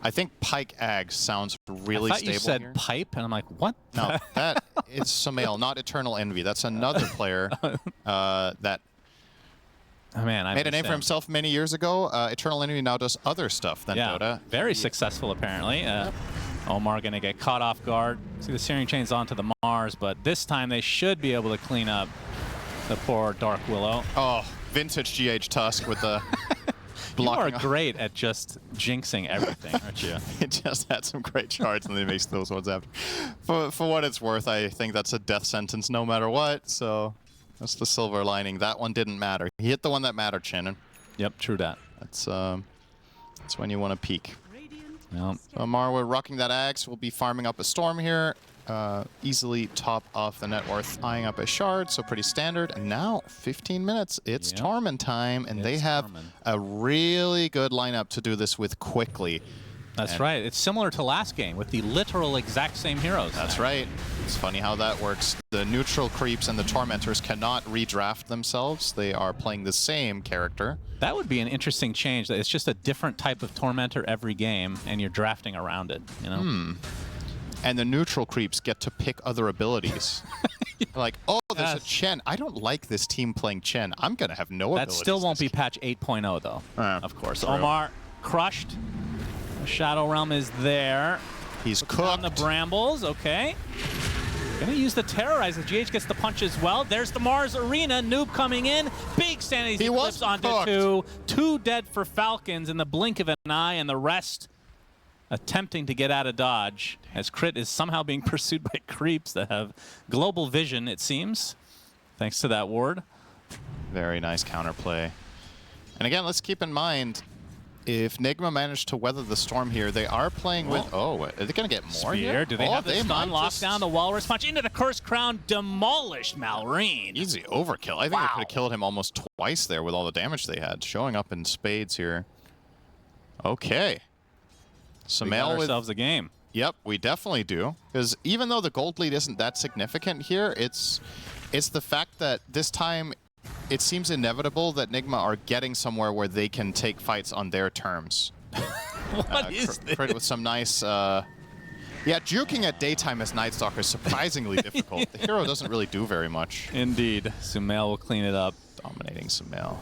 I think Pike Ags sounds really stable. I thought you said here. pipe, and I'm like, what? No, that is Sumail, not Eternal Envy. That's another player that made a name for himself many years ago. Eternal Envy now does other stuff than Dota. Very successful, apparently. Omar going to get caught off guard. See the Searing Chains onto the Mars, but this time they should be able to clean up the poor Dark Willow. Oh, vintage GH Tusk with the... You are great at just jinxing everything, aren't you? It just had some great charts and then he makes those ones after. For what it's worth, I think that's a death sentence no matter what, so that's the silver lining. That one didn't matter. He hit the one that mattered, Shannon. Yep, true that. That's when you want to peak. Yep. Omar, we're rocking that axe. We'll be farming up a storm here. Easily top off the net worth, eyeing up a shard, so pretty standard. And now, 15 minutes, it's Torment time, and they have a really good lineup to do this with quickly. That's right. It's similar to last game with the literal exact same heroes. That's right. It's funny how that works. The neutral creeps and the tormentors cannot redraft themselves. They are playing the same character. That would be an interesting change. That it's just a different type of tormentor every game, and you're drafting around it. You know. And the neutral creeps get to pick other abilities. Like, oh, there's a Chen. I don't like this team playing Chen. I'm going to have no abilities. That still won't be patch 8.0, though, of course. True. Omar crushed. The Shadow Realm is there. He's cooked. cooked. On the Brambles, okay. Gonna use the Terrorize. The GH gets the punch as well. There's the Mars Arena. Noob coming in. Big sanity eclipse onto cooked. Two dead for Falcons in the blink of an eye, and the rest attempting to get out of dodge as Crit is somehow being pursued by creeps that have global vision, it seems, thanks to that ward. Very nice counterplay. And again, let's keep in mind, If Nigma managed to weather the storm here, they are playing with... Oh, are they going to get more Spear. here? Do they have the stun locked down? The Walrus punch into the Cursed Crown, demolished Malrine. Easy overkill. I think they could have killed him almost twice there with all the damage they had. Showing up in spades here. Okay. We got ourselves a game. Yep, we definitely do. Because even though the gold lead isn't that significant here, it's the fact that this time it seems inevitable that Nigma are getting somewhere where they can take fights on their terms. What is this? Crit with some nice... yeah, juking at daytime as Night Stalker is surprisingly difficult. The hero doesn't really do very much. Indeed. Sumail will clean it up. Dominating Sumail.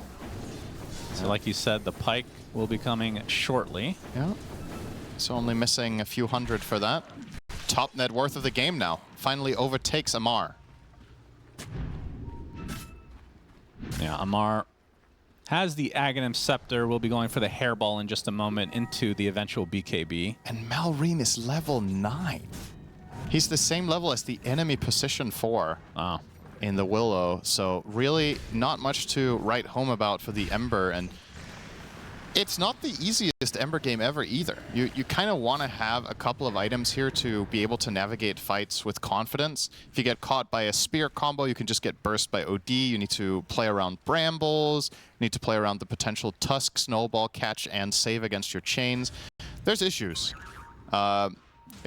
So like you said, the Pike will be coming shortly. Yeah. So only missing a few hundred for that. Top net worth of the game now. Finally overtakes Amar. Yeah, Amar has the Aghanim Scepter. We'll be going for the Hairball in just a moment into the eventual BKB. And Malrine is level 9. He's the same level as the enemy position 4 in the Willow. So really not much to write home about for the Ember. And it's not the easiest Ember game ever either. You kind of want to have a couple of items here to be able to navigate fights with confidence. If you get caught by a spear combo, you can just get burst by OD. You need to play around brambles. You need to play around the potential Tusk, Snowball, catch, and save against your chains. There's issues. I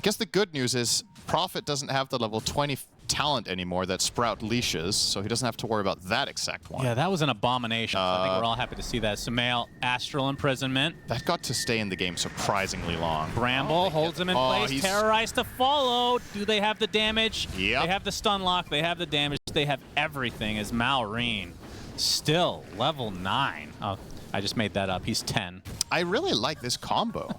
guess the good news is Prophet doesn't have the level 20 talent anymore that Sprout leashes, so he doesn't have to worry about that exact one. Yeah, that was an abomination. So I think we're all happy to see that. Sumail, Astral Imprisonment. That got to stay in the game surprisingly long. Bramble holds him in place. Terrorized to follow. Do they have the damage? Yep. They have the stun lock. They have the damage. They have everything as Malrine. Still level 9. Oh, I just made that up. He's 10. I really like this combo.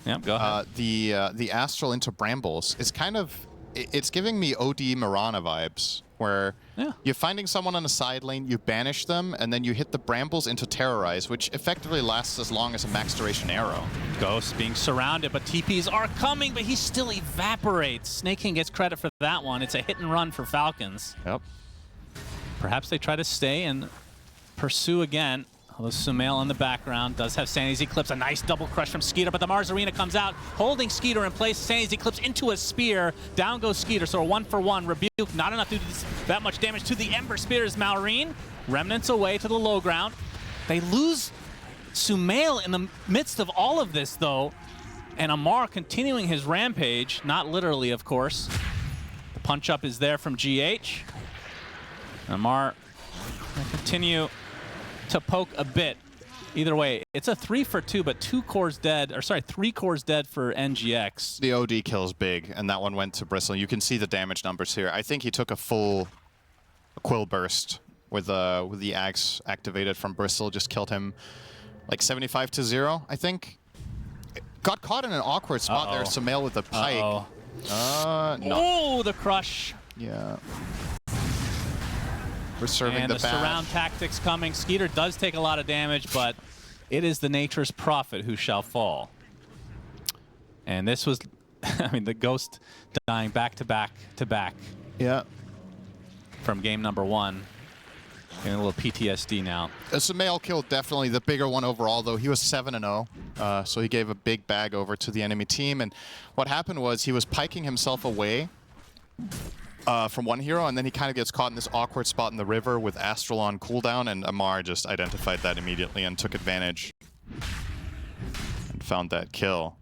Yep, go ahead. The Astral into Brambles is kind of... It's giving me OD Mirana vibes, where you're finding someone on a side lane, you banish them, and then you hit the Brambles into Terrorize, which effectively lasts as long as a max duration arrow. Ghost being surrounded, but TPs are coming, but he still evaporates. Snake King gets credit for that one. It's a hit and run for Falcons. Yep. Perhaps they try to stay and pursue again. Although Sumail in the background does have Sanity's Eclipse. A nice double crush from Skeeter, but the Mars Arena comes out, holding Skeeter in place. Sanity's Eclipse into a spear. Down goes Skeeter, so a 1-for-1. Rebuke, not enough to do that much damage to the Ember Spears. Malrine, Remnants away to the low ground. They lose Sumail in the midst of all of this, though. And Amar continuing his rampage, not literally, of course. The punch-up is there from GH. Amar will continue to poke a bit. Either way, it's a 3-for-2, but 2 cores dead, or sorry, 3 cores dead for NGX. The OD kill's big, and that one went to Bristle. You can see the damage numbers here. I think he took a full Quill Burst with the Axe activated from Bristle, just killed him like 75-0, I think. Got caught in an awkward spot there, Sumail with the Pike. No. Oh, the crush. Yeah. We're serving and the surround tactics coming. Skeeter does take a lot of damage, but it is the Nature's Prophet who shall fall. And this was, I mean, the Ghost dying back to back to back. Yeah. From game number 1. Getting a little PTSD now. Sumail kill, definitely the bigger one overall, though. He was 7-0, so he gave a big bag over to the enemy team. And what happened was he was piking himself away from one hero, and then he kind of gets caught in this awkward spot in the river with Astral on cooldown, and Amar just identified that immediately and took advantage and found that kill.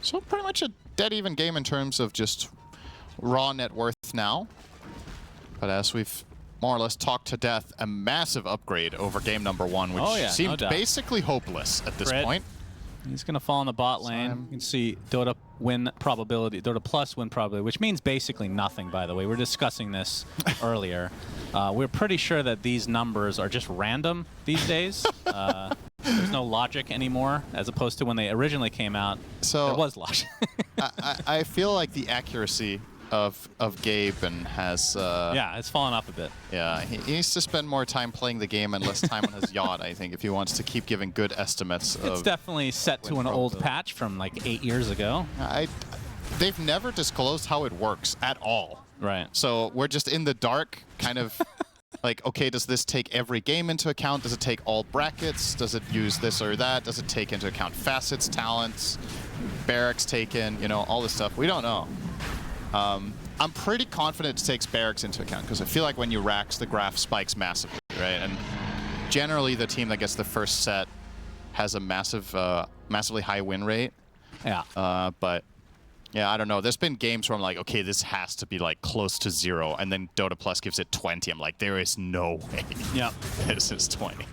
So pretty much a dead even game in terms of just raw net worth now. But as we've more or less talked to death, a massive upgrade over game number 1, which seemed basically hopeless at this point. He's going to fall in the bot lane. You can see Dota win probability, Dota plus win probability, which means basically nothing, by the way. We're discussing this earlier. We're pretty sure that these numbers are just random these days. There's no logic anymore, as opposed to when they originally came out, so there was logic. I feel like the accuracy of Gabe and has... yeah, it's fallen off a bit. Yeah, he needs to spend more time playing the game and less time on his yacht, I think, if he wants to keep giving good estimates of... It's definitely set to an old patch from like 8 years ago. They've never disclosed how it works at all. Right. So we're just in the dark, kind of like, okay, does this take every game into account? Does it take all brackets? Does it use this or that? Does it take into account facets, talents, barracks taken, you know, all this stuff? We don't know. I'm pretty confident it takes barracks into account because I feel like when you racks, the graph spikes massively, right? And generally, the team that gets the first set has a massively high win rate. Yeah. But yeah, I don't know. There's been games where I'm like, okay, this has to be like close to 0, and then Dota Plus gives it 20. I'm like, there is no way. Yep. This is 20.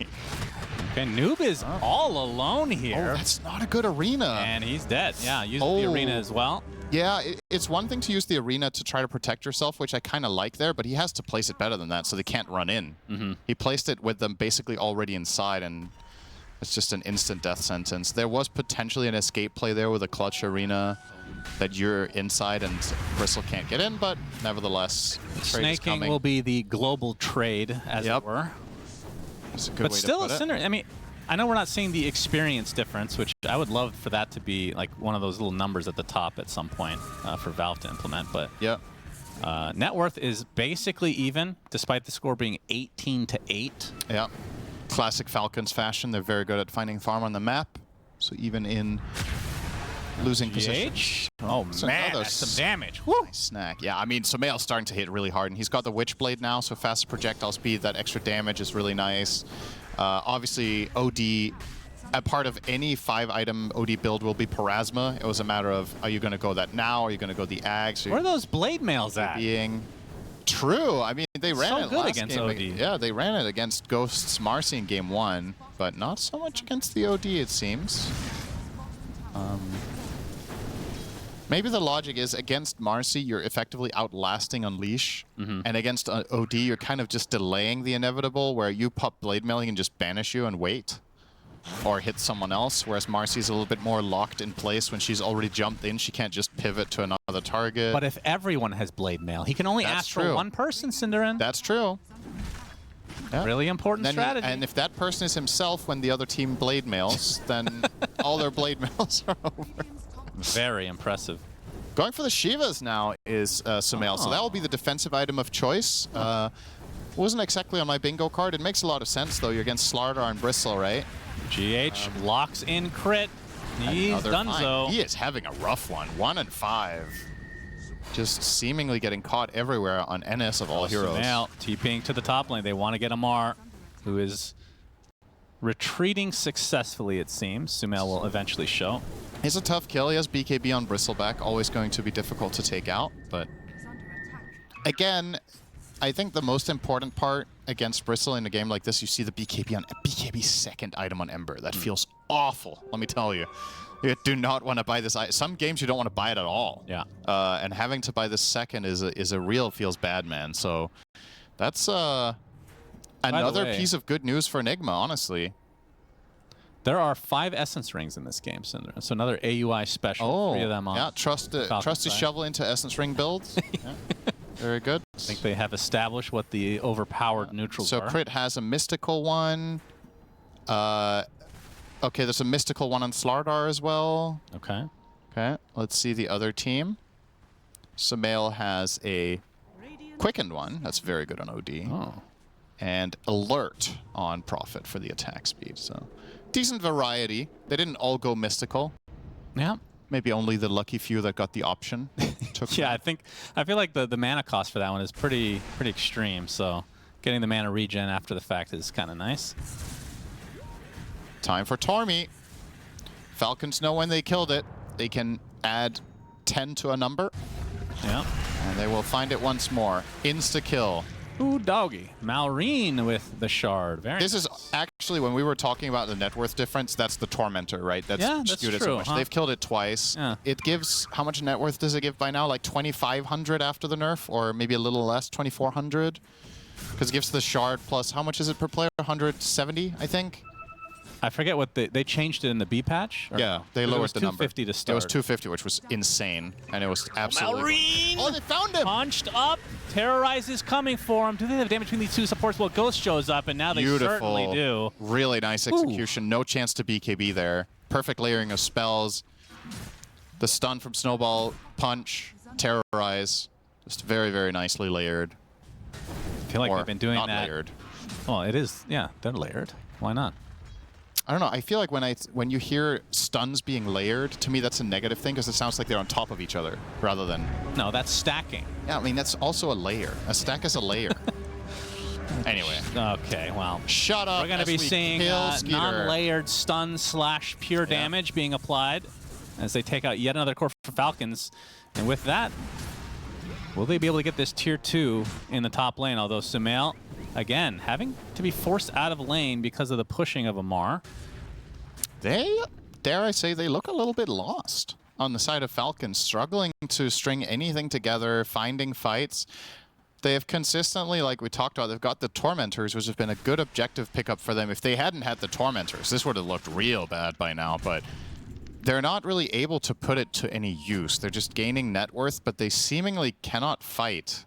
Okay, Noob is all alone here. Oh, that's not a good arena. And he's dead. Yeah, using the arena as well. Yeah, it's one thing to use the arena to try to protect yourself, which I kind of like there, but he has to place it better than that so they can't run in. He placed it with them basically already inside, and it's just an instant death sentence. There was potentially an escape play there with a clutch arena that you're inside and Bristle can't get in, but nevertheless, Snaking will be the global trade, as it were. That's a good But way still to put a Cinder. I mean, I know we're not seeing the experience difference, which I would love for that to be like one of those little numbers at the top at some point for Valve to implement. But net worth is basically even, despite the score being 18-8. Yeah. Classic Falcons fashion. They're very good at finding farm on the map. So even in losing position. Oh, man, that's some damage. Woo. Nice snack. Yeah, I mean, Sumail's starting to hit really hard, and he's got the Witchblade now, so faster projectile speed, that extra damage is really nice. Obviously, OD, a part of any 5-item OD build will be Parasma. It was a matter of, are you going to go that now? Are you going to go the Ags? Where are those blade mails at? True. I mean, they ran it good last against game. OD. Yeah, they ran it against Ghost's Marcy in game 1, but not so much against the OD, it seems. Maybe the logic is against Marcy, you're effectively outlasting Unleash, and against OD, you're kind of just delaying the inevitable, where you pop Blade Mail, he can just banish you and wait, or hit someone else, whereas Marcy's a little bit more locked in place. When she's already jumped in, she can't just pivot to another target. But if everyone has Blade Mail, he can only ask for one person, Cinderin. That's true. Yeah. Really important strategy. And if that person is himself when the other team Blade Mails, then all their Blade Mails are over. Very impressive. Going for the Shivas now is Sumail, so that will be the defensive item of choice. Wasn't exactly on my bingo card. It makes a lot of sense, though. You're against Slardar and Bristle, right? GH locks in crit. He's done so. He is having a rough one. 1 and 5. Just seemingly getting caught everywhere on NS of all heroes. Sumail TPing to the top lane. They want to get Amar, who is retreating successfully, it seems. Sumail will eventually show. He's a tough kill. He has BKB on Bristleback. Always going to be difficult to take out. But again, I think the most important part against Bristle in a game like this, you see the BKB on BKB's second item on Ember. That feels awful, let me tell you. You do not want to buy this. Some games you don't want to buy it at all. Yeah. And having to buy this second is a real feels bad, man. So that's another piece of good news for Nigma, honestly. There are 5 Essence Rings in this game, Cinder. So another AUI special. 3 of them on. Yeah, trusty shovel into Essence Ring builds. Yeah. Very good. I think they have established what the overpowered neutrals are. So Crit has a mystical one. Okay, there's a mystical one on Slardar as well. Okay. Okay, let's see the other team. Sumail has a quickened one. That's very good on OD. Oh. And alert on Prophet for the attack speed. So decent variety. They didn't all go mystical. Yeah. Maybe only the lucky few that got the option. Yeah, I feel like the mana cost for that one is pretty extreme. So getting the mana regen after the fact is kind of nice. Time for Tormy. Falcons know when they killed it, they can add 10 to a number. Yeah. And they will find it once more. Insta-kill. Ooh, doggy. Malrine with the shard. Very This nice. is actually, when we were talking about the net worth difference, that's the Tormentor, right? That's skewed it true, so much. huh? They've killed it twice. Yeah. It gives, how much net worth does it give by now? Like 2,500 after the nerf? Or maybe a little less, 2,400? Because it gives the shard plus, how much is it per player? 170, I think? I forget what they changed it in the B patch. Yeah, they lowered the number. It was 250 to start. It was 250, which was insane, and it was absolutely. Malrine! Oh, they found him! Punched up. Terrorize is coming for him. Do they have damage between these two supports? Well, Ghost shows up, and now they certainly do. Really nice execution. Ooh. No chance to BKB there. Perfect layering of spells. The stun from Snowball, punch, terrorize. Just very, very nicely layered. I feel like Or we've been doing not that. layered. Well, it is. Yeah, they're layered. Why not? I don't know. I feel like when you hear stuns being layered, to me that's a negative thing because it sounds like they're on top of each other rather than. No, that's stacking. Yeah, I mean that's also a layer. A stack is a layer. Anyway. Okay, well. Shut up. We're going to be seeing non-layered stun / pure damage being applied as they take out yet another core for Falcons. And with that, will they be able to get this tier 2 in the top lane? Although Sumail, again, having to be forced out of lane because of the pushing of Amar. They, dare I say, they look a little bit lost on the side of Falcons, struggling to string anything together, finding fights. They have consistently, like we talked about, they've got the Tormentors, which have been a good objective pickup for them. If they hadn't had the Tormentors, this would have looked real bad by now, but they're not really able to put it to any use. They're just gaining net worth, but they seemingly cannot fight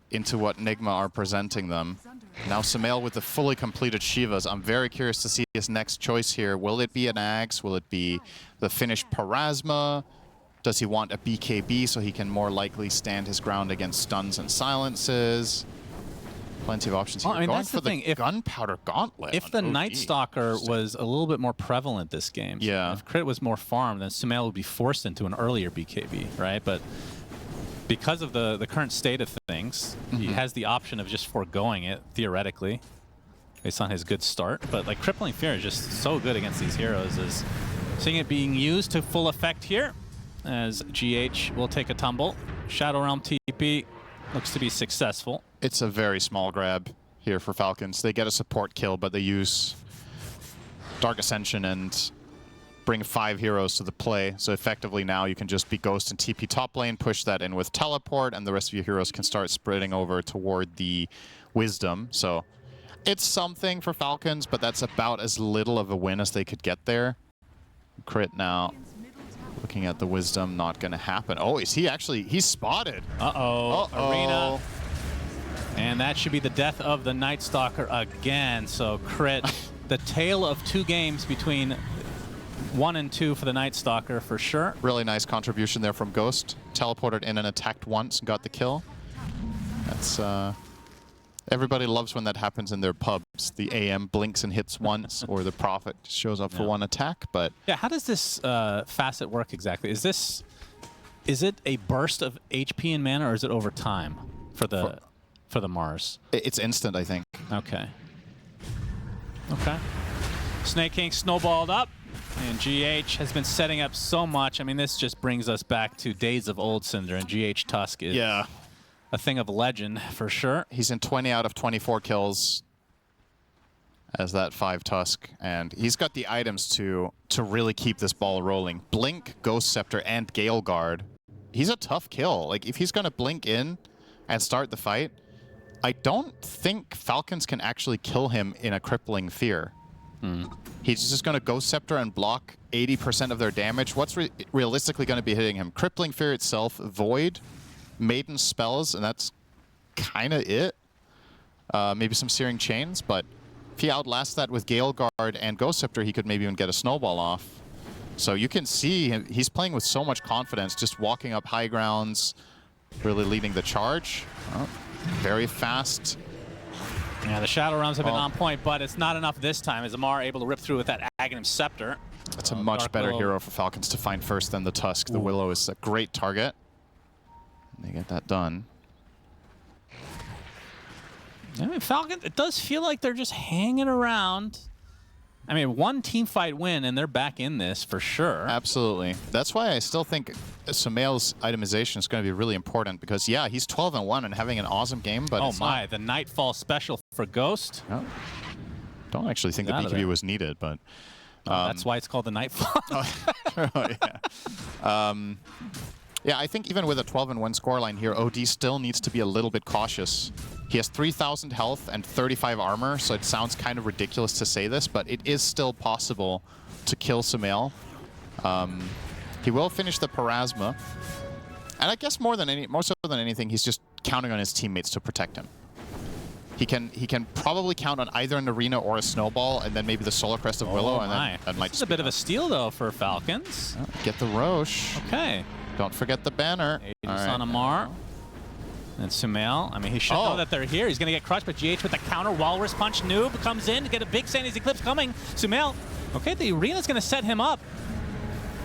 into what Nigma are presenting them. Now Sumail with the fully completed Shivas. I'm very curious to see his next choice here. Will it be an Axe? Will it be the finished Parasma? Does he want a BKB so he can more likely stand his ground against stuns and silences? Plenty of options here. Well, I mean, Going that's for the thing. If Gunpowder Gauntlet. If the Night Stalker was a little bit more prevalent this game, yeah. If crit was more farmed, then Sumail would be forced into an earlier BKB, right? But because of the current state of things, he has the option of just foregoing it, theoretically, based on his good start. But like Crippling Fear is just so good against these heroes. Is seeing it being used to full effect here, as GH will take a tumble. Shadow Realm TP looks to be successful. It's a very small grab here for Falcons. They get a support kill, but they use Dark Ascension and bring 5 heroes to the play. So effectively now you can just be Ghost and TP top lane, push that in with Teleport, and the rest of your heroes can start spreading over toward the Wisdom. So it's something for Falcons, but that's about as little of a win as they could get there. Crit now. Looking at the Wisdom, not going to happen. Oh, is he actually... He's spotted. Uh-oh. Arena. And that should be the death of the Night Stalker again. So crit. The tale of 2 games between 1 and 2 for the Night Stalker for sure. Really nice contribution there from Ghost. Teleported in and attacked once and got the kill. That's... Everybody loves when that happens in their pubs. The AM blinks and hits once, or the Prophet shows up for one attack, but... Yeah, how does this facet work exactly? Is it a burst of HP and mana, or is it over time for the Mars? It's instant, I think. Okay. Okay. Snake King snowballed up, and GH has been setting up so much. I mean, this just brings us back to days of old Cinder, and GH Tusk is... Yeah. A thing of legend, for sure. He's in 20 out of 24 kills as that 5 Tusk, and he's got the items to really keep this ball rolling. Blink, Ghost Scepter, and Gale Guard. He's a tough kill. Like, if he's going to blink in and start the fight, I don't think Falcons can actually kill him in a Crippling Fear. He's just going to Ghost Scepter and block 80% of their damage. What's realistically going to be hitting him? Crippling Fear itself, Void, Maiden spells, and that's kind of it. Maybe some Searing Chains, but if he outlasts that with Gale Guard and Ghost Scepter, he could maybe even get a snowball off. So you can see he's playing with so much confidence, just walking up high grounds, really leading the charge. Very fast. Yeah, the Shadow Realms have been on point, but it's not enough this time, as Amar able to rip through with that Aghanim Scepter. That's a much better hero for Falcons to find first than the Tusk. The Willow is a great target. They get that done. I mean, Falcons, it does feel like they're just hanging around. I mean, 1 team fight win, and they're back in this for sure. Absolutely. That's why I still think Sumail's itemization is going to be really important, because, yeah, he's 12-1 and having an awesome game, but oh my, the Nightfall special for Ghost. No. Don't actually think the BKB was needed, but... that's why it's called the Nightfall. Yeah, I think even with a 12-1 scoreline here, OD still needs to be a little bit cautious. He has 3,000 health and 35 armor, so it sounds kind of ridiculous to say this, but it is still possible to kill Sumail. He will finish the Parasma, and I guess more so than anything, he's just counting on his teammates to protect him. He can probably count on either an Arena or a Snowball, and then maybe the Solar Crest of Willow, and then that might. It's a bit of a steal though for Falcons. Get the Roche. Okay. Don't forget the banner. Aegis on Amar. And Sumail, I mean, he should know that they're here. He's going to get crushed, but GH with the counter. Walrus Punch. Noob comes in to get a big Sandy's Eclipse coming. Sumail, okay, the arena's going to set him up.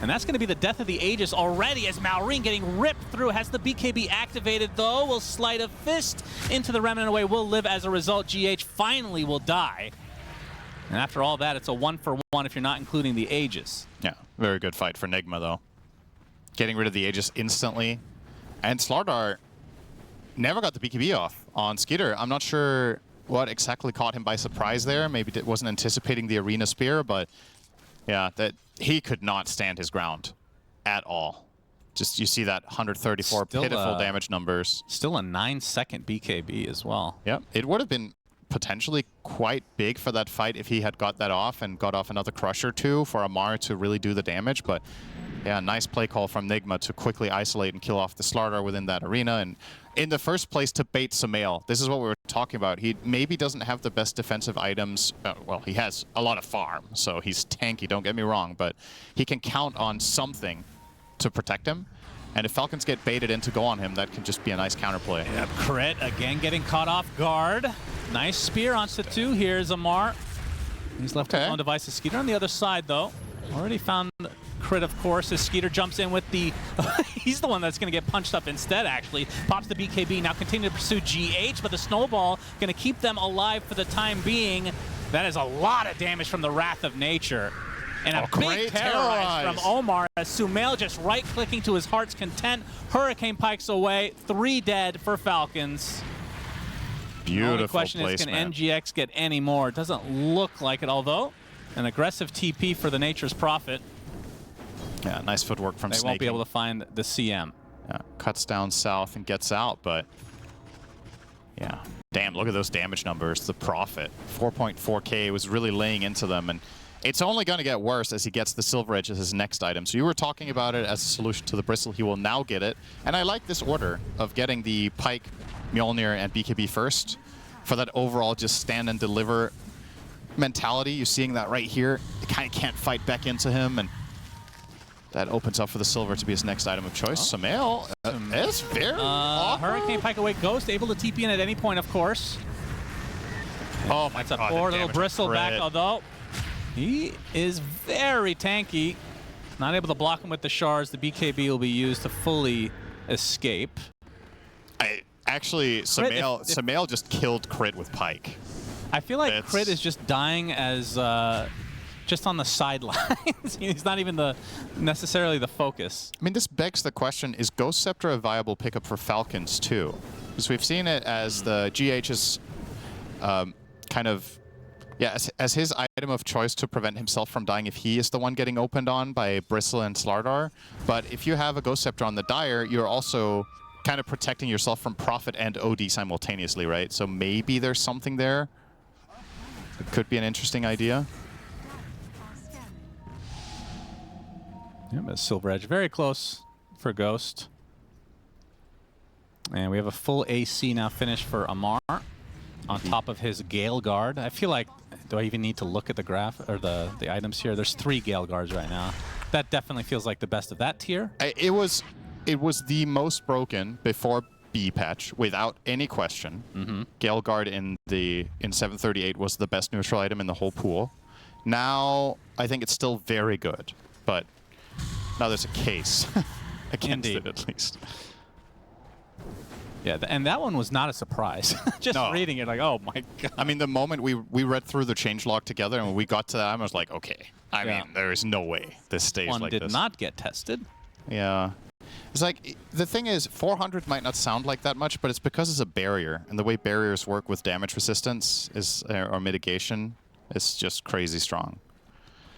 And that's going to be the death of the Aegis already as Maureen getting ripped through. Has the BKB activated, though. Will slide a fist into the Remnant away. Will live as a result. GH finally will die. And after all that, it's a 1-for-1 if you're not including the Aegis. Yeah, very good fight for Nigma, though. Getting rid of the Aegis instantly. And Slardar never got the BKB off on Skeeter. I'm not sure what exactly caught him by surprise there. Maybe it wasn't anticipating the Arena Spear, but yeah, that he could not stand his ground at all. Just you see that 134 pitiful damage numbers. Still a 9-second BKB as well. Yep, it would have been potentially quite big for that fight if he had got that off and got off another crush or two for Amar to really do the damage, but yeah, nice play call from Nigma to quickly isolate and kill off the Slardar within that arena, and in the first place to bait Sumail. This is what we were talking about. He maybe doesn't have the best defensive items. Well, he has a lot of farm, so he's tanky, don't get me wrong, but he can count on something to protect him. And if Falcons get baited in to go on him, that can just be a nice counterplay. Yep, Crit again getting caught off guard. Nice spear on Satu. Here's Amar. He's left his own device. Skeeter on the other side, though. Already found Crit, of course, as Skeeter jumps in with the... he's the one that's going to get punched up instead, actually. Pops the BKB, now continue to pursue GH, but the Snowball going to keep them alive for the time being. That is a lot of damage from the Wrath of Nature. And a big terrorize from Omar as Sumail just right-clicking to his heart's content. Hurricane Pikes away. 3 dead for Falcons. Beautiful The only question is, can NGX get any more? It doesn't look like it, although an aggressive TP for the Nature's Prophet. Yeah, nice footwork from Snake. They won't be able to find the CM. Yeah, cuts down south and gets out, but yeah. Damn, look at those damage numbers. The Prophet, 4.4k, was really laying into them, and it's only going to get worse as he gets the Silver Edge as his next item. So you were talking about it as a solution to the Bristle. He will now get it. And I like this order of getting the Pike, Mjolnir, and BKB first for that overall just stand and deliver mentality. You're seeing that right here. They kind of can't fight back into him, and that opens up for the Silver to be his next item of choice. Sumail is very Hurricane Pike away. Ghost able to TP in at any point, of course. Oh my God. God. That's a poor little Bristle back, although he is very tanky. Not able to block him with the shards. The BKB will be used to fully escape. Actually, Sumail just killed Crit with Pike. I feel like Crit is just dying as just on the sidelines. He's not even necessarily the focus. I mean, this begs the question, is Ghost Scepter a viable pickup for Falcons too? Because we've seen it as the GH's kind of, yeah, as his item of choice to prevent himself from dying if he is the one getting opened on by Bristle and Slardar. But if you have a Ghost Scepter on the Dire, you're also kind of protecting yourself from Prophet and OD simultaneously, right? So maybe there's something there. It could be an interesting idea. Yeah, but Silver Edge very close for Ghost. And we have a full AC now finished for Amar on top of his Gale Guard. I feel like, do I even need to look at the graph or the items here? There's 3 Gale Guards right now. That definitely feels like the best of that tier. It was the most broken before B patch, without any question. Gale Guard in 738 was the best neutral item in the whole pool. Now, I think it's still very good, but now there's a case against it at least. Yeah, and that one was not a surprise. Just reading it, like, oh my God. I mean, the moment we read through the changelog together and when we got to that, I was like, okay. I mean, there is no way this stays like this. One did not get tested. Yeah. It's like, the thing is, 400 might not sound like that much, but it's because it's a barrier. And the way barriers work with damage resistance is or mitigation is just crazy strong.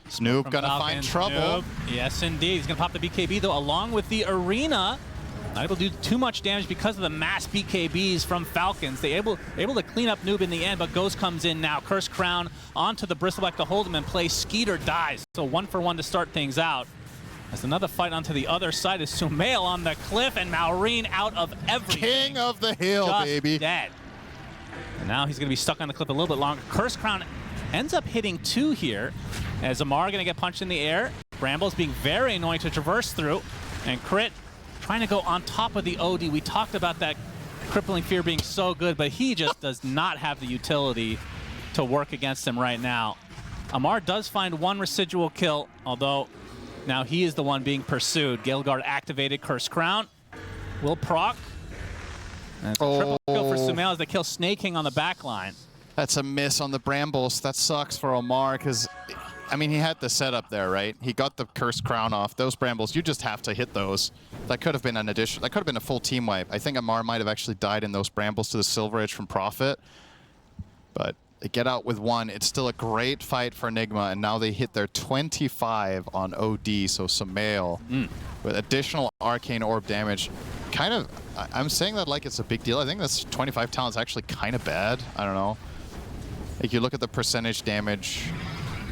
Snoop gonna find trouble. Noob. Yes, indeed. He's gonna pop the BKB, though, along with the Arena. Not able to do too much damage because of the mass BKBs from Falcons. They able to clean up Noob in the end, but Ghost comes in now. Curse Crown onto the Bristleback to hold him in place. Skeeter dies. So 1-for-1 to start things out. As another fight onto the other side is Sumail on the cliff and Maureen out of everything. King of the hill, just baby. Dead. And now he's going to be stuck on the cliff a little bit longer. Curse Crown ends up hitting 2 here. As Amar going to get punched in the air. Bramble's being very annoying to traverse through. And Crit trying to go on top of the OD. We talked about that Crippling Fear being so good, but he just does not have the utility to work against him right now. Amar does find one residual kill, although now he is the one being pursued. Galeguard activated, Curse Crown will proc. And it's a triple kill for Sumail as they kill Snake King on the back line. That's a miss on the Brambles. That sucks for Omar because, I mean, he had the setup there, right? He got the Cursed Crown off. Those Brambles, you just have to hit those. That could have been an addition. That could have been a full team wipe. I think Amar might have actually died in those Brambles to the Silver Edge from Prophet. But they get out with one. It's still a great fight for Nigma, and now they hit their 25 on OD, so Sumail with additional Arcane Orb damage. Kind of, I'm saying that like it's a big deal. I think this 25 talent is actually kind of bad. I don't know. If you look at the percentage damage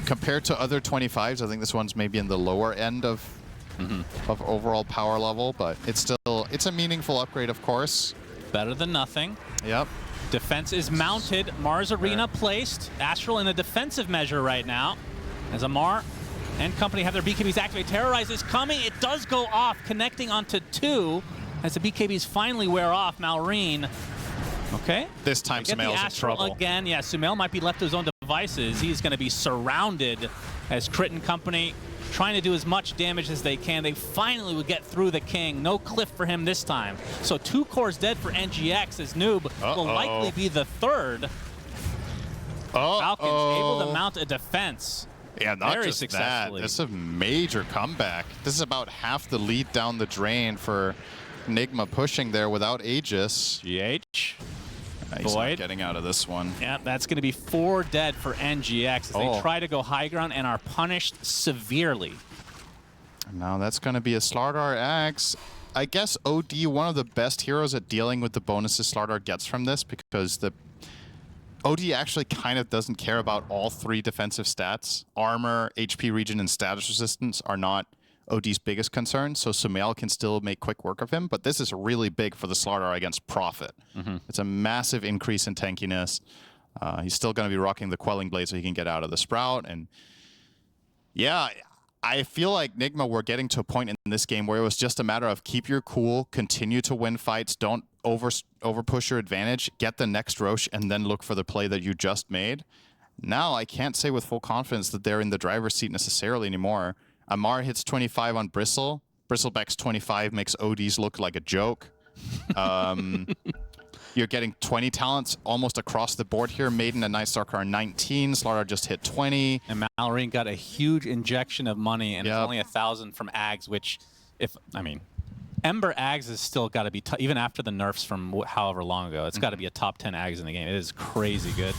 compared to other 25s, I think this one's maybe in the lower end of overall power level, but it's a meaningful upgrade, of course. Better than nothing. Yep. Defense is mounted. Mars Arena placed. Astral in a defensive measure right now. As Amar and company have their BKBs activate. Terrorize is coming. It does go off, connecting onto 2 as the BKBs finally wear off. Malrine. Okay. This time Sumail's in trouble. Again. Yeah, Sumail might be left to his own devices. He's going to be surrounded as Crit and company trying to do as much damage as they can. They finally would get through the King. No cliff for him this time. So 2 cores dead for NGX as Noob will likely be the third. Falcons able to mount a defense. Yeah, not very just successfully. that. This is a major comeback. This is about half the lead down the drain for Nigma pushing there without Aegis. GH. He's not getting out of this one. Yeah, that's going to be 4 dead for NGX as they try to go high ground and are punished severely. Now that's going to be a Slardar Axe. I guess OD, one of the best heroes at dealing with the bonuses Slardar gets from this, because the OD actually kind of doesn't care about all 3 defensive stats. Armor, HP regen, and status resistance are not OD's biggest concern, so Sumail can still make quick work of him, but this is really big for the Slardar against Prophet. It's a massive increase in tankiness. He's still going to be rocking the Quelling Blade so he can get out of the Sprout, and yeah, I feel like Nigma were getting to a point in this game where it was just a matter of keep your cool, continue to win fights, don't over push your advantage, get the next Roche, and then look for the play that you just made. Now, I can't say with full confidence that they're in the driver's seat necessarily anymore. Amar hits 25 on Bristle. Bristleback's 25 makes ODs look like a joke. You're getting 20 talents almost across the board here. Maiden and Nightstalker are 19. Slardar just hit 20. And Malrine got a huge injection of money, and it's only 1,000 from Ags, which, Ember Ags has still got to be, even after the nerfs from however long ago, it's got to be a top 10 Ags in the game. It is crazy good,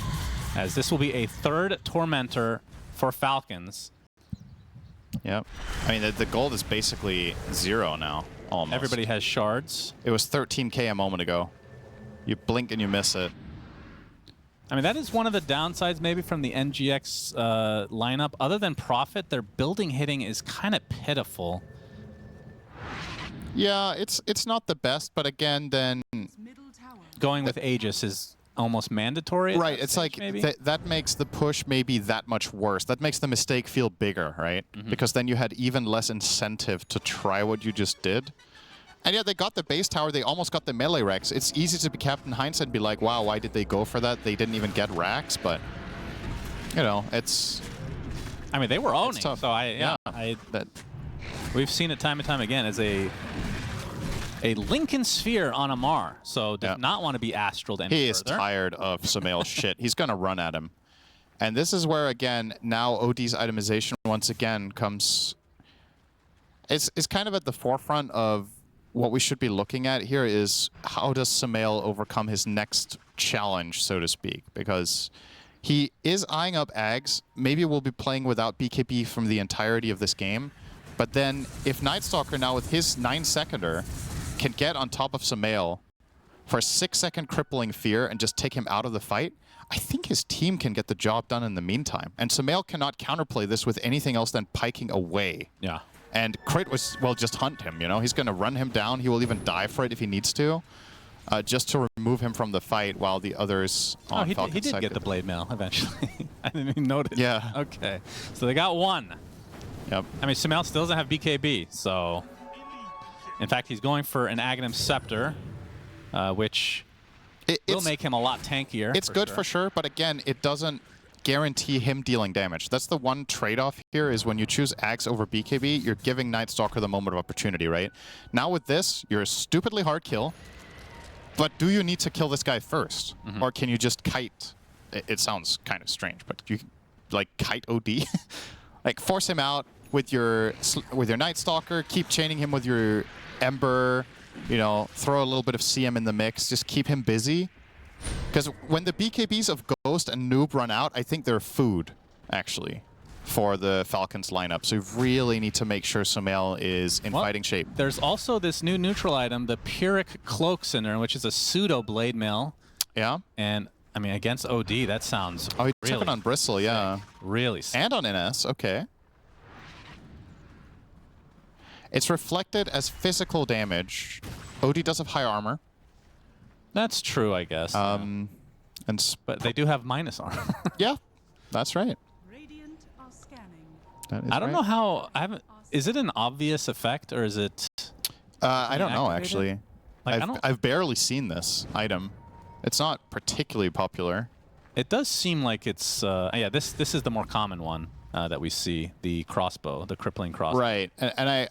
as this will be a 3rd Tormentor for Falcons. Yep. I mean, the gold is basically 0 now, almost. Everybody has shards. It was 13k a moment ago. You blink and you miss it. I mean, that is one of the downsides maybe from the NGX lineup. Other than Prophet, their building hitting is kind of pitiful. Yeah, it's not the best, but again, then going with Aegis is almost mandatory. Right, it's like that makes the push maybe that much worse. That makes the mistake feel bigger, right? Because then you had even less incentive to try what you just did. And yeah, they got the base tower, they almost got the melee Rex. It's easy to be Captain Hindsight and be like, wow, why did they go for that? They didn't even get racks, but you know, it's... I mean, they were owning, tough. So we've seen it time and time again as a Lincoln Sphere on Amar, so does not want to be astraled any further. He is tired of Sumail's shit. He's going to run at him. And this is where, again, now OD's itemization once again comes... It's kind of at the forefront of what we should be looking at here is how does Sumail overcome his next challenge, so to speak, because he is eyeing up Ags. Maybe we'll be playing without BKB from the entirety of this game, but then if Nightstalker now with his 9-seconder can get on top of Sumail for a 6-second crippling fear and just take him out of the fight, I think his team can get the job done in the meantime. And Sumail cannot counterplay this with anything else than piking away. Yeah. And Crit will just hunt him, you know? He's going to run him down. He will even die for it if he needs to, just to remove him from the fight while the others on Falcon's he did side get the blade mail eventually. I didn't even notice. Yeah. Okay. So they got one. Yep. I mean, Sumail still doesn't have BKB, so... In fact, he's going for an Aghanim Scepter. which will make him a lot tankier. It's good for sure, but again, it doesn't guarantee him dealing damage. That's the one trade-off here, is when you choose Axe over BKB, you're giving Night Stalker the moment of opportunity, right? Now with this, you're a stupidly hard kill, but do you need to kill this guy first? Or can you just kite? It sounds kind of strange, but you like kite OD? Like force him out with your Night Stalker, keep chaining him with your Ember, you know, throw a little bit of CM in the mix, just keep him busy. Because when the BKBs of Ghost and Noob run out, I think they're food, actually, for the Falcons lineup. So you really need to make sure Sumail is in fighting shape. There's also this new neutral item, the Pyrrhic Cloak Cinder, which is a pseudo blade mail. Yeah. And, I mean, against OD, that sounds he really took it on Bristle, yeah. Really sick. And on NS, okay. It's reflected as physical damage. OD does have high armor. That's true, I guess. But they do have minus armor. Yeah, that's right. Radiant are scanning. That is I don't right. know how. Is it an obvious effect, or is it? I don't know, activated? actually. Like, I've barely seen this item. It's not particularly popular. It does seem like it's. Yeah, this is the more common one that we see, the crossbow, the crippling crossbow. Right, and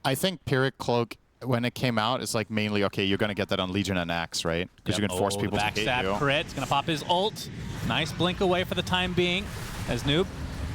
I think Pyrrhic Cloak, when it came out, it's like mainly, okay, you're going to get that on Legion and Axe, right? Because you can force people to hit you. Backstab crit. It's going to pop his ult. Nice blink away for the time being as Noob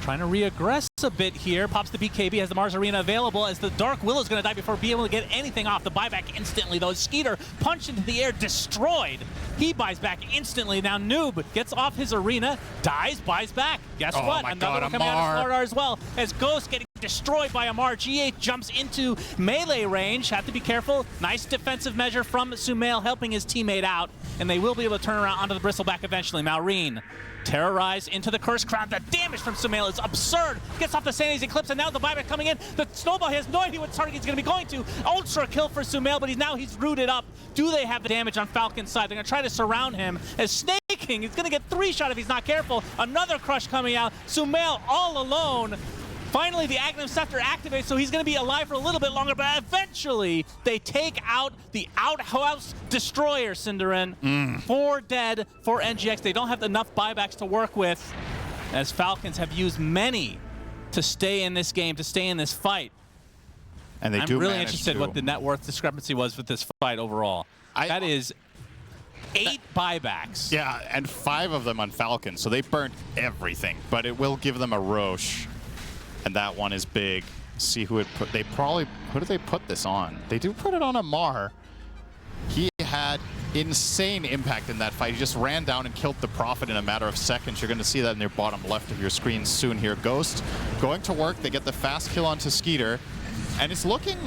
trying to re-aggress a bit here. Pops the BKB, has the Mars Arena available as the Dark Willow is going to die before being able to get anything off. The buyback instantly, though. Skeeter punched into the air, destroyed. He buys back instantly. Now Noob gets off his arena, dies, buys back. Guess what? Another one coming out of Florida as well, as Ghost getting destroyed by Amar. G8 jumps into melee range. Have to be careful. Nice defensive measure from Sumail, helping his teammate out, and they will be able to turn around onto the Bristleback eventually. Malrine terrorized into the Curse Crown. The damage from Sumail is absurd. Gets off the Sanity's Eclipse, and now the buyback coming in. The Snowball has no idea what target he's going to be going to. Ultra kill for Sumail, but he's rooted up. Do they have the damage on Falcon's side? They're going to try to surround him. As Snake King is going to get 3-shot if he's not careful. Another crush coming out. Sumail all alone. Finally, the Agnum Scepter activates, so he's going to be alive for a little bit longer, but eventually they take out the Outhouse Destroyer, Cinderin. 4 dead for NGX. They don't have enough buybacks to work with, as Falcons have used many to stay in this game, to stay in this fight. And I'm really interested what the net worth discrepancy was with this fight overall. That is 8 buybacks. Yeah, and 5 of them on Falcon, so they burnt everything, but it will give them a Roche. And that one is big. See who it put. Who did they put this on? They do put it on Amar. He had insane impact in that fight. He just ran down and killed the Prophet in a matter of seconds. You're going to see that in your bottom left of your screen soon here. Ghost going to work. They get the fast kill onto Skeeter. And it's looking,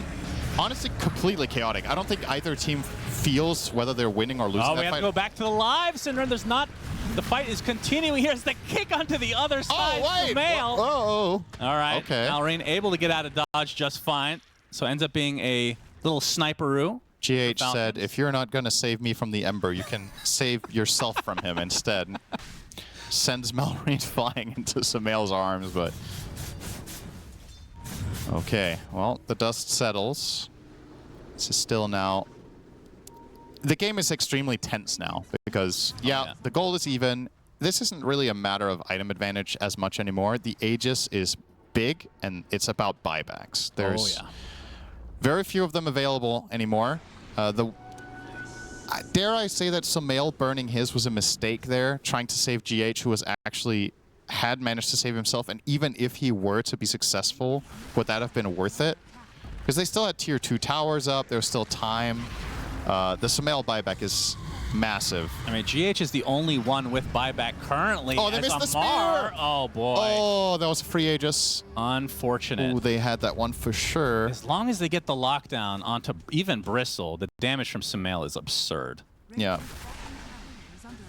honestly, completely chaotic. I don't think either team feels whether they're winning or losing that fight. We have to go back to the live, Cinderin. There's not... The fight is continuing. Here's the kick onto the other side. Sumail. Oh. All right. Okay. Malrine able to get out of dodge just fine. So ends up being a little sniperoo. GH said, if you're not going to save me from the Ember, you can save yourself from him instead. Sends Malrine flying into Sumail's arms, but... Okay, well, the dust settles. This is still now... The game is extremely tense now because, the goal is even. This isn't really a matter of item advantage as much anymore. The Aegis is big, and it's about buybacks. There's very few of them available anymore. Dare I say that Sumail burning his was a mistake there, trying to save GH, who had managed to save himself, and even if he were to be successful, would that have been worth it? Because they still had tier 2 towers up, there was still time. The Sumail buyback is massive. I mean, GH is the only one with buyback currently. Oh, they missed the spear! Oh, boy. Oh, that was a free Aegis. Unfortunate. Oh, they had that one for sure. As long as they get the lockdown onto even Bristle, the damage from Sumail is absurd. Yeah.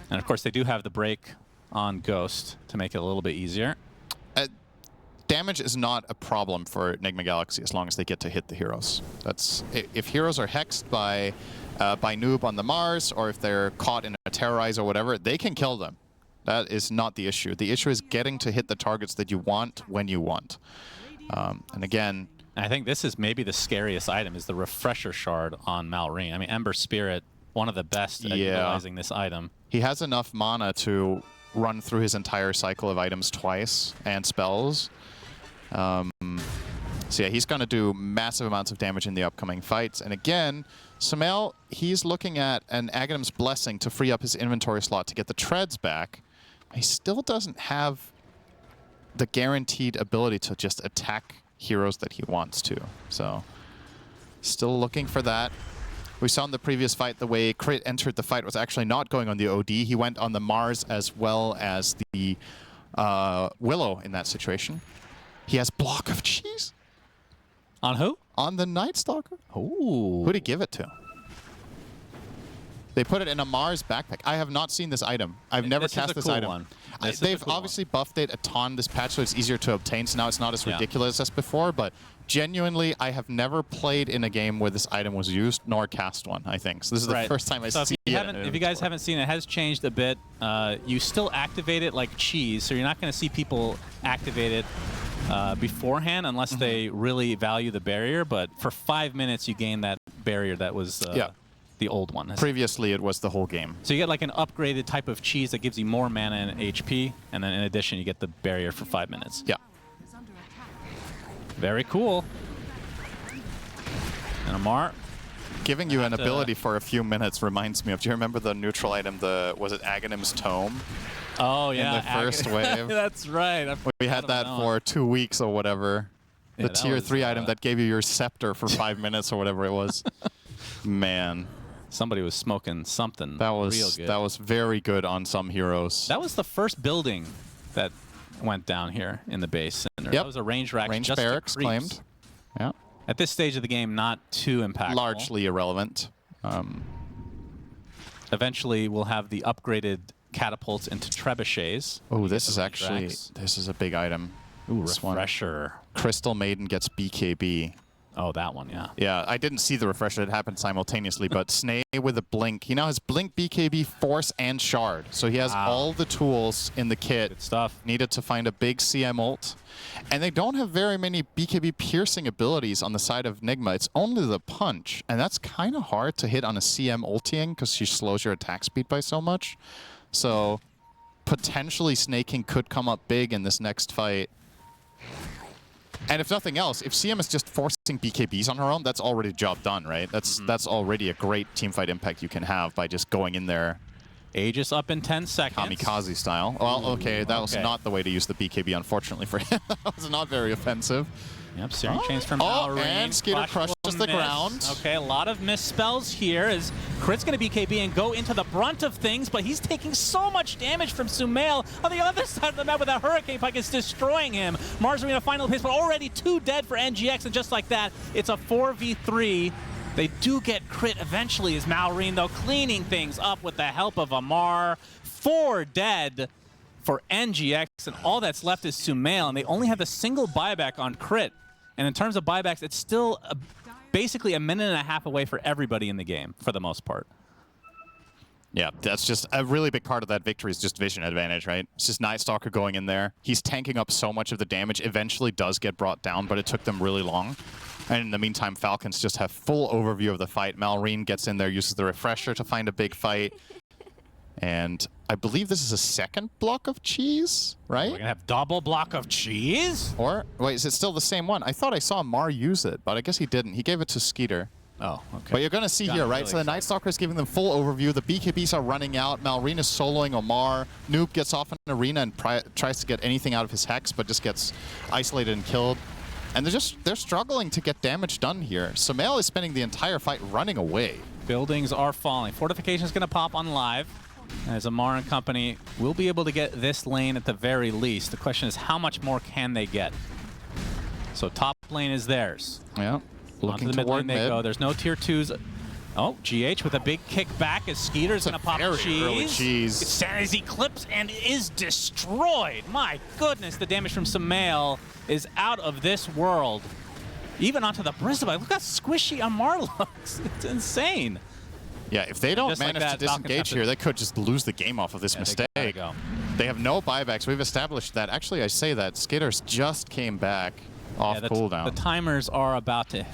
And, of course, they do have the break on Ghost to make it a little bit easier. Damage is not a problem for Nigma Galaxy as long as they get to hit the heroes. If heroes are hexed by Noob on the Mars, or if they're caught in a terrorize or whatever, they can kill them. That is not the issue. The issue is getting to hit the targets that you want when you want. And again... I think this is maybe the scariest item, is the Refresher Shard on Malrine. I mean, Ember Spirit one of the best at utilizing this item. He has enough mana to run through his entire cycle of items twice and spells. So yeah, he's going to do massive amounts of damage in the upcoming fights. And again, Sumail, he's looking at an Aghanim's Blessing to free up his inventory slot to get the treads back. He still doesn't have the guaranteed ability to just attack heroes that he wants to. So still looking for that. We saw in the previous fight the way Crit entered the fight was actually not going on the OD. He went on the Mars as well as the Willow in that situation. He has Block of Cheese. On who? On the Night Stalker. Ooh. Who'd he give it to? They put it in a Mars backpack. I have not seen this item. I've never cast this item. They've obviously buffed it a ton this patch, so it's easier to obtain. So now it's not as ridiculous as before. But genuinely, I have never played in a game where this item was used, nor cast one, I think. So this is the first time I see it. If you guys haven't seen it, it has changed a bit. You still activate it like cheese, so you're not going to see people activate it beforehand unless they really value the barrier. But for 5 minutes, you gain that barrier that was the old one. Previously, it was the whole game. So you get like an upgraded type of cheese that gives you more mana and HP, and then in addition, you get the barrier for 5 minutes. Yeah. Very cool. And Amar. Giving you an ability for a few minutes reminds me of, do you remember the neutral item, was it Aghanim's Tome? Oh, yeah. In the first wave. That's right. We had that for 2 weeks or whatever. The tier 3 item that gave you your scepter for 5 minutes or whatever it was. Man. Somebody was smoking something real good. That was very good on some heroes. That was the first building that went down here in the base center. That was a range rack. Range barracks claimed. Yeah. At this stage of the game, not too impactful. Largely irrelevant. Eventually, we'll have the upgraded catapults into trebuchets. Oh, this is actually this is a big item. Ooh, refresher. Crystal Maiden gets BKB. Oh, that one, yeah. Yeah, I didn't see the refresher. It happened simultaneously, but Snay with a Blink. He now has Blink, BKB, Force, and Shard. So he has all the tools in the kit needed to find a big CM ult. And they don't have very many BKB piercing abilities on the side of Nigma. It's only the punch, and that's kind of hard to hit on a CM ulting because she slows your attack speed by so much. So potentially Snake King could come up big in this next fight. And if nothing else, if CM is just forcing BKBs on her own, that's already job done, right? That's already a great teamfight impact you can have by just going in there. Aegis up in 10 seconds. Kamikaze style. Well, okay, that was not the way to use the BKB, unfortunately, for him. That was not very offensive. Yep, Searing Chains from Mallory. And Skeeter crushes the ground. Okay, a lot of misspells here as Crit's going to BKB and go into the brunt of things, but he's taking so much damage from Sumail on the other side of the map with that Hurricane Pike is destroying him. Mars Arena final pace, but already 2 dead for NGX, and just like that, it's a 4v3. They do get Crit eventually as Malrine, though, cleaning things up with the help of Amar. 4 dead for NGX, and all that's left is Sumail, and they only have the single buyback on Crit. And in terms of buybacks, it's still basically a minute and a half away for everybody in the game, for the most part. Yeah, that's just a really big part of that victory is just vision advantage, right? It's just Night Stalker going in there. He's tanking up so much of the damage, eventually does get brought down, but it took them really long. And in the meantime, Falcons just have full overview of the fight. Malrine gets in there, uses the refresher to find a big fight. And I believe this is a second block of cheese, right? We're going to have double block of cheese? Or, wait, is it still the same one? I thought I saw Mar use it, but I guess he didn't. He gave it to Skeeter. Oh, okay. But you're going to see here, right? So the Night Stalker is giving them full overview. The BKBs are running out. Malrine is soloing Omar. Noob gets off an arena and tries to get anything out of his Hex, but just gets isolated and killed. And they're struggling to get damage done here. Sumail is spending the entire fight running away. Buildings are falling. Fortification is going to pop on live. As Amar and company will be able to get this lane at the very least. The question is, how much more can they get? So top lane is theirs. Yeah. Looking to the mid lane they go. There's no tier 2s. Oh, GH with a big kick back as Skeeter's going to pop cheese. Sandy's Eclipse and is destroyed. My goodness, the damage from Sumail is out of this world. Even onto the Brisbane. Look how squishy Amar looks. It's insane. Yeah, if they don't manage to disengage here, they could just lose the game off of this mistake. They have no buybacks. We've established that. Actually, I say that. Skaters just came back off cooldown. The timers are about to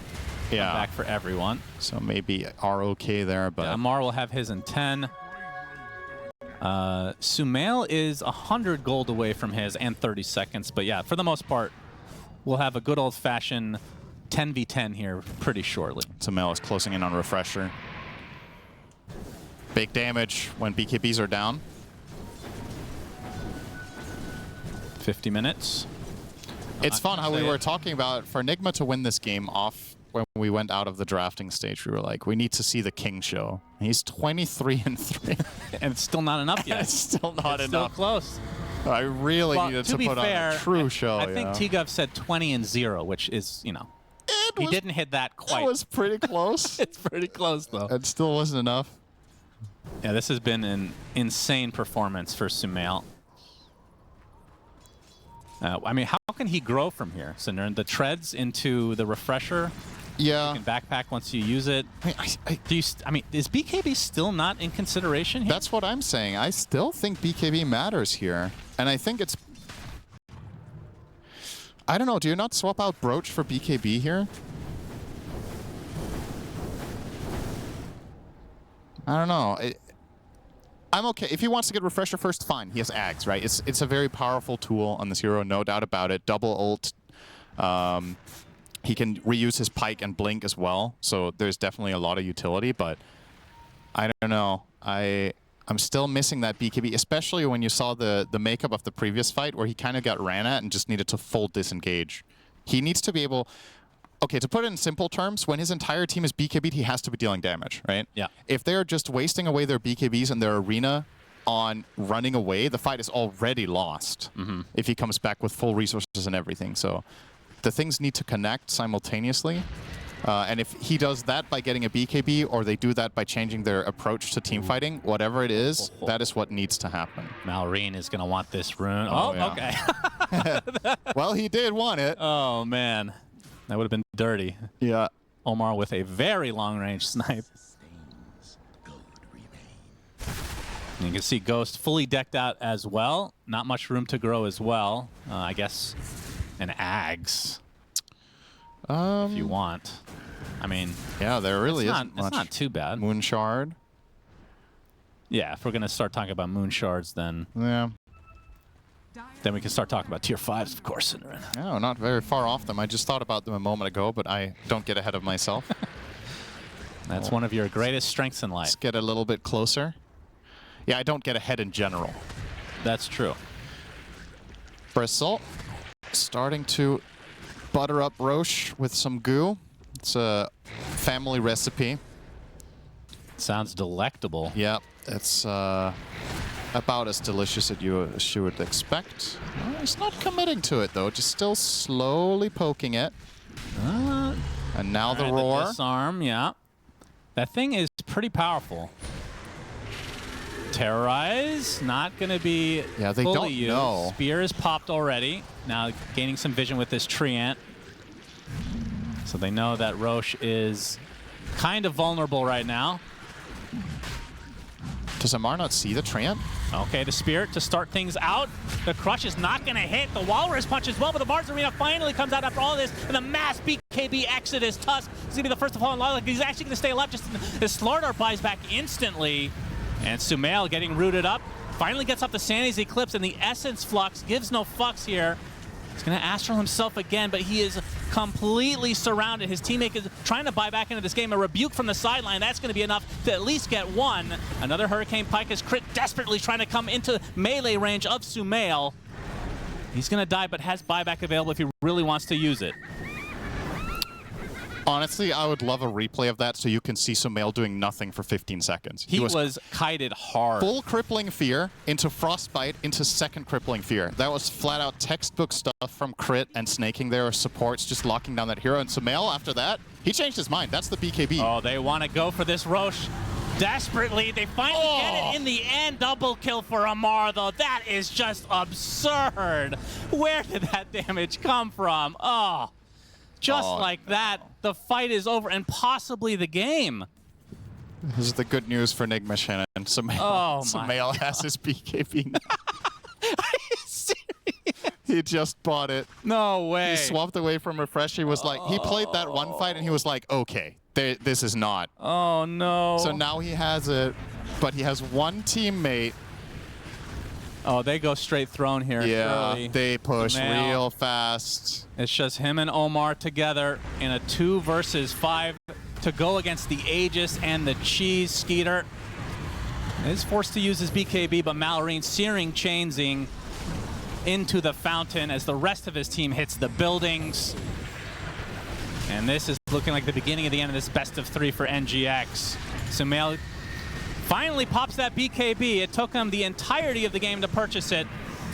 Yeah. back for everyone. So maybe ROK there, but... Yeah, Amar will have his in 10. Sumail is 100 gold away from his and 30 seconds. But yeah, for the most part, we'll have a good old-fashioned 10v10 here pretty shortly. Sumail is closing in on Refresher. Big damage when BKBs are down. 50 minutes. It's fun how we were talking about for Nigma to win this game off when we went out of the drafting stage. We were like, we need to see the King show. He's 23-3. And it's still not enough yet. It's still not it's enough. Still close. I really needed to put on a true show. I think T-Gov said 20-0, which is, you know, he didn't hit that quite. It was pretty close. It's pretty close, though. It still wasn't enough. Yeah, this has been an insane performance for Sumail. I mean, how can he grow from here? Synderen, the treads into the Refresher. Yeah. You can backpack once you use it. I mean, is BKB still not in consideration here? That's what I'm saying. I still think BKB matters here. And I think it's... I don't know. Do you not swap out Broach for BKB here? I don't know. I'm okay. If he wants to get Refresher first, fine. He has Ags, right? It's a very powerful tool on this hero, no doubt about it. Double ult. He can reuse his Pike and Blink as well, so there's definitely a lot of utility, but I don't know. I'm still missing that BKB, especially when you saw the makeup of the previous fight where he kind of got ran at and just needed to full disengage. He needs to be able... Okay, to put it in simple terms, when his entire team is BKB'd, he has to be dealing damage, right? Yeah. If they're just wasting away their BKBs in their arena on running away, the fight is already lost if he comes back with full resources and everything. So the things need to connect simultaneously. And if he does that by getting a BKB, or they do that by changing their approach to team fighting, whatever it is, that is what needs to happen. Malrine is going to want this rune. Oh, yeah. Okay. Well, he did want it. Oh, man. That would have been dirty. Yeah. Omar with a very long-range snipe. And you can see Ghost fully decked out as well. Not much room to grow as well. I guess an Ags, if you want. I mean, yeah, there really isn't much. It's not too bad. Moon Shard. Yeah, if we're going to start talking about Moon Shards, then we can start talking about tier 5s, of course. No, not very far off them. I just thought about them a moment ago, but I don't get ahead of myself. That's one of your greatest strengths in life. Let's get a little bit closer. Yeah, I don't get ahead in general. That's true. Bristle starting to butter up Roche with some goo. It's a family recipe. Sounds delectable. Yeah, it's about as delicious as you would expect. He's not committing to it, though. Just still slowly poking it. And now the roar. The disarm, yeah. That thing is pretty powerful. Terrorize, not going to be they fully don't used. know. Spear is popped already. Now gaining some vision with this Treant. So they know that Roche is kind of vulnerable right now. Does Amar not see the Treant? Okay, the Spirit to start things out. The Crush is not going to hit. The Walrus punch as well, but the Mars Arena finally comes out after all this. And the mass BKB Exodus. Tusk is going to be the first to fall in line. He's actually going to stay alive. Just his Slardar buys back instantly. And Sumail getting rooted up. Finally gets up the Sanity's Eclipse, and the Essence Flux gives no fucks here. He's going to Astral himself again, but he is completely surrounded. His teammate is trying to buy back into this game. A rebuke from the sideline. That's going to be enough to at least get one. Another Hurricane Pike is crit, desperately trying to come into melee range of Sumail. He's going to die, but has buyback available if he really wants to use it. Honestly, I would love a replay of that so you can see Sumail doing nothing for 15 seconds. He was kited hard. Full Crippling Fear into Frostbite into second Crippling Fear. That was flat out textbook stuff from Crit and snaking their supports, just locking down that hero. And Sumail, after that, he changed his mind. That's the BKB. Oh, they want to go for this Roche desperately. They finally get it in the end. Double kill for Amar, though. That is just absurd. Where did that damage come from? Oh. Just like that, the fight is over, and possibly the game. This is the good news for Nigma Shannon. Sumail has his BKB now. Are you serious? He just bought it. No way. He swapped away from Refresh. He was like, he played that one fight and he was like, okay, this is not. Oh no. So now he has it, but he has one teammate. Oh, they go straight throne here. Yeah, early. they push Sumail. real fast. It's just him and Omar together in a 2 versus 5 to go against the Aegis and the Cheese Skeeter. Is forced to use his BKB, but Malorine searing chainsing into the fountain as the rest of his team hits the buildings. And this is looking like the beginning of the end of this best of 3 for NGX. Sumail finally pops that BKB. It took him the entirety of the game to purchase it,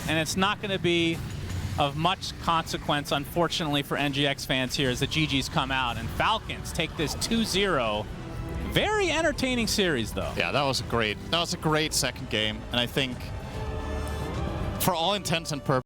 and it's not going to be of much consequence, unfortunately, for NGX fans here as the GGs come out. And Falcons take this 2-0. Very entertaining series, though. Yeah, that was a great second game, and I think for all intents and purposes,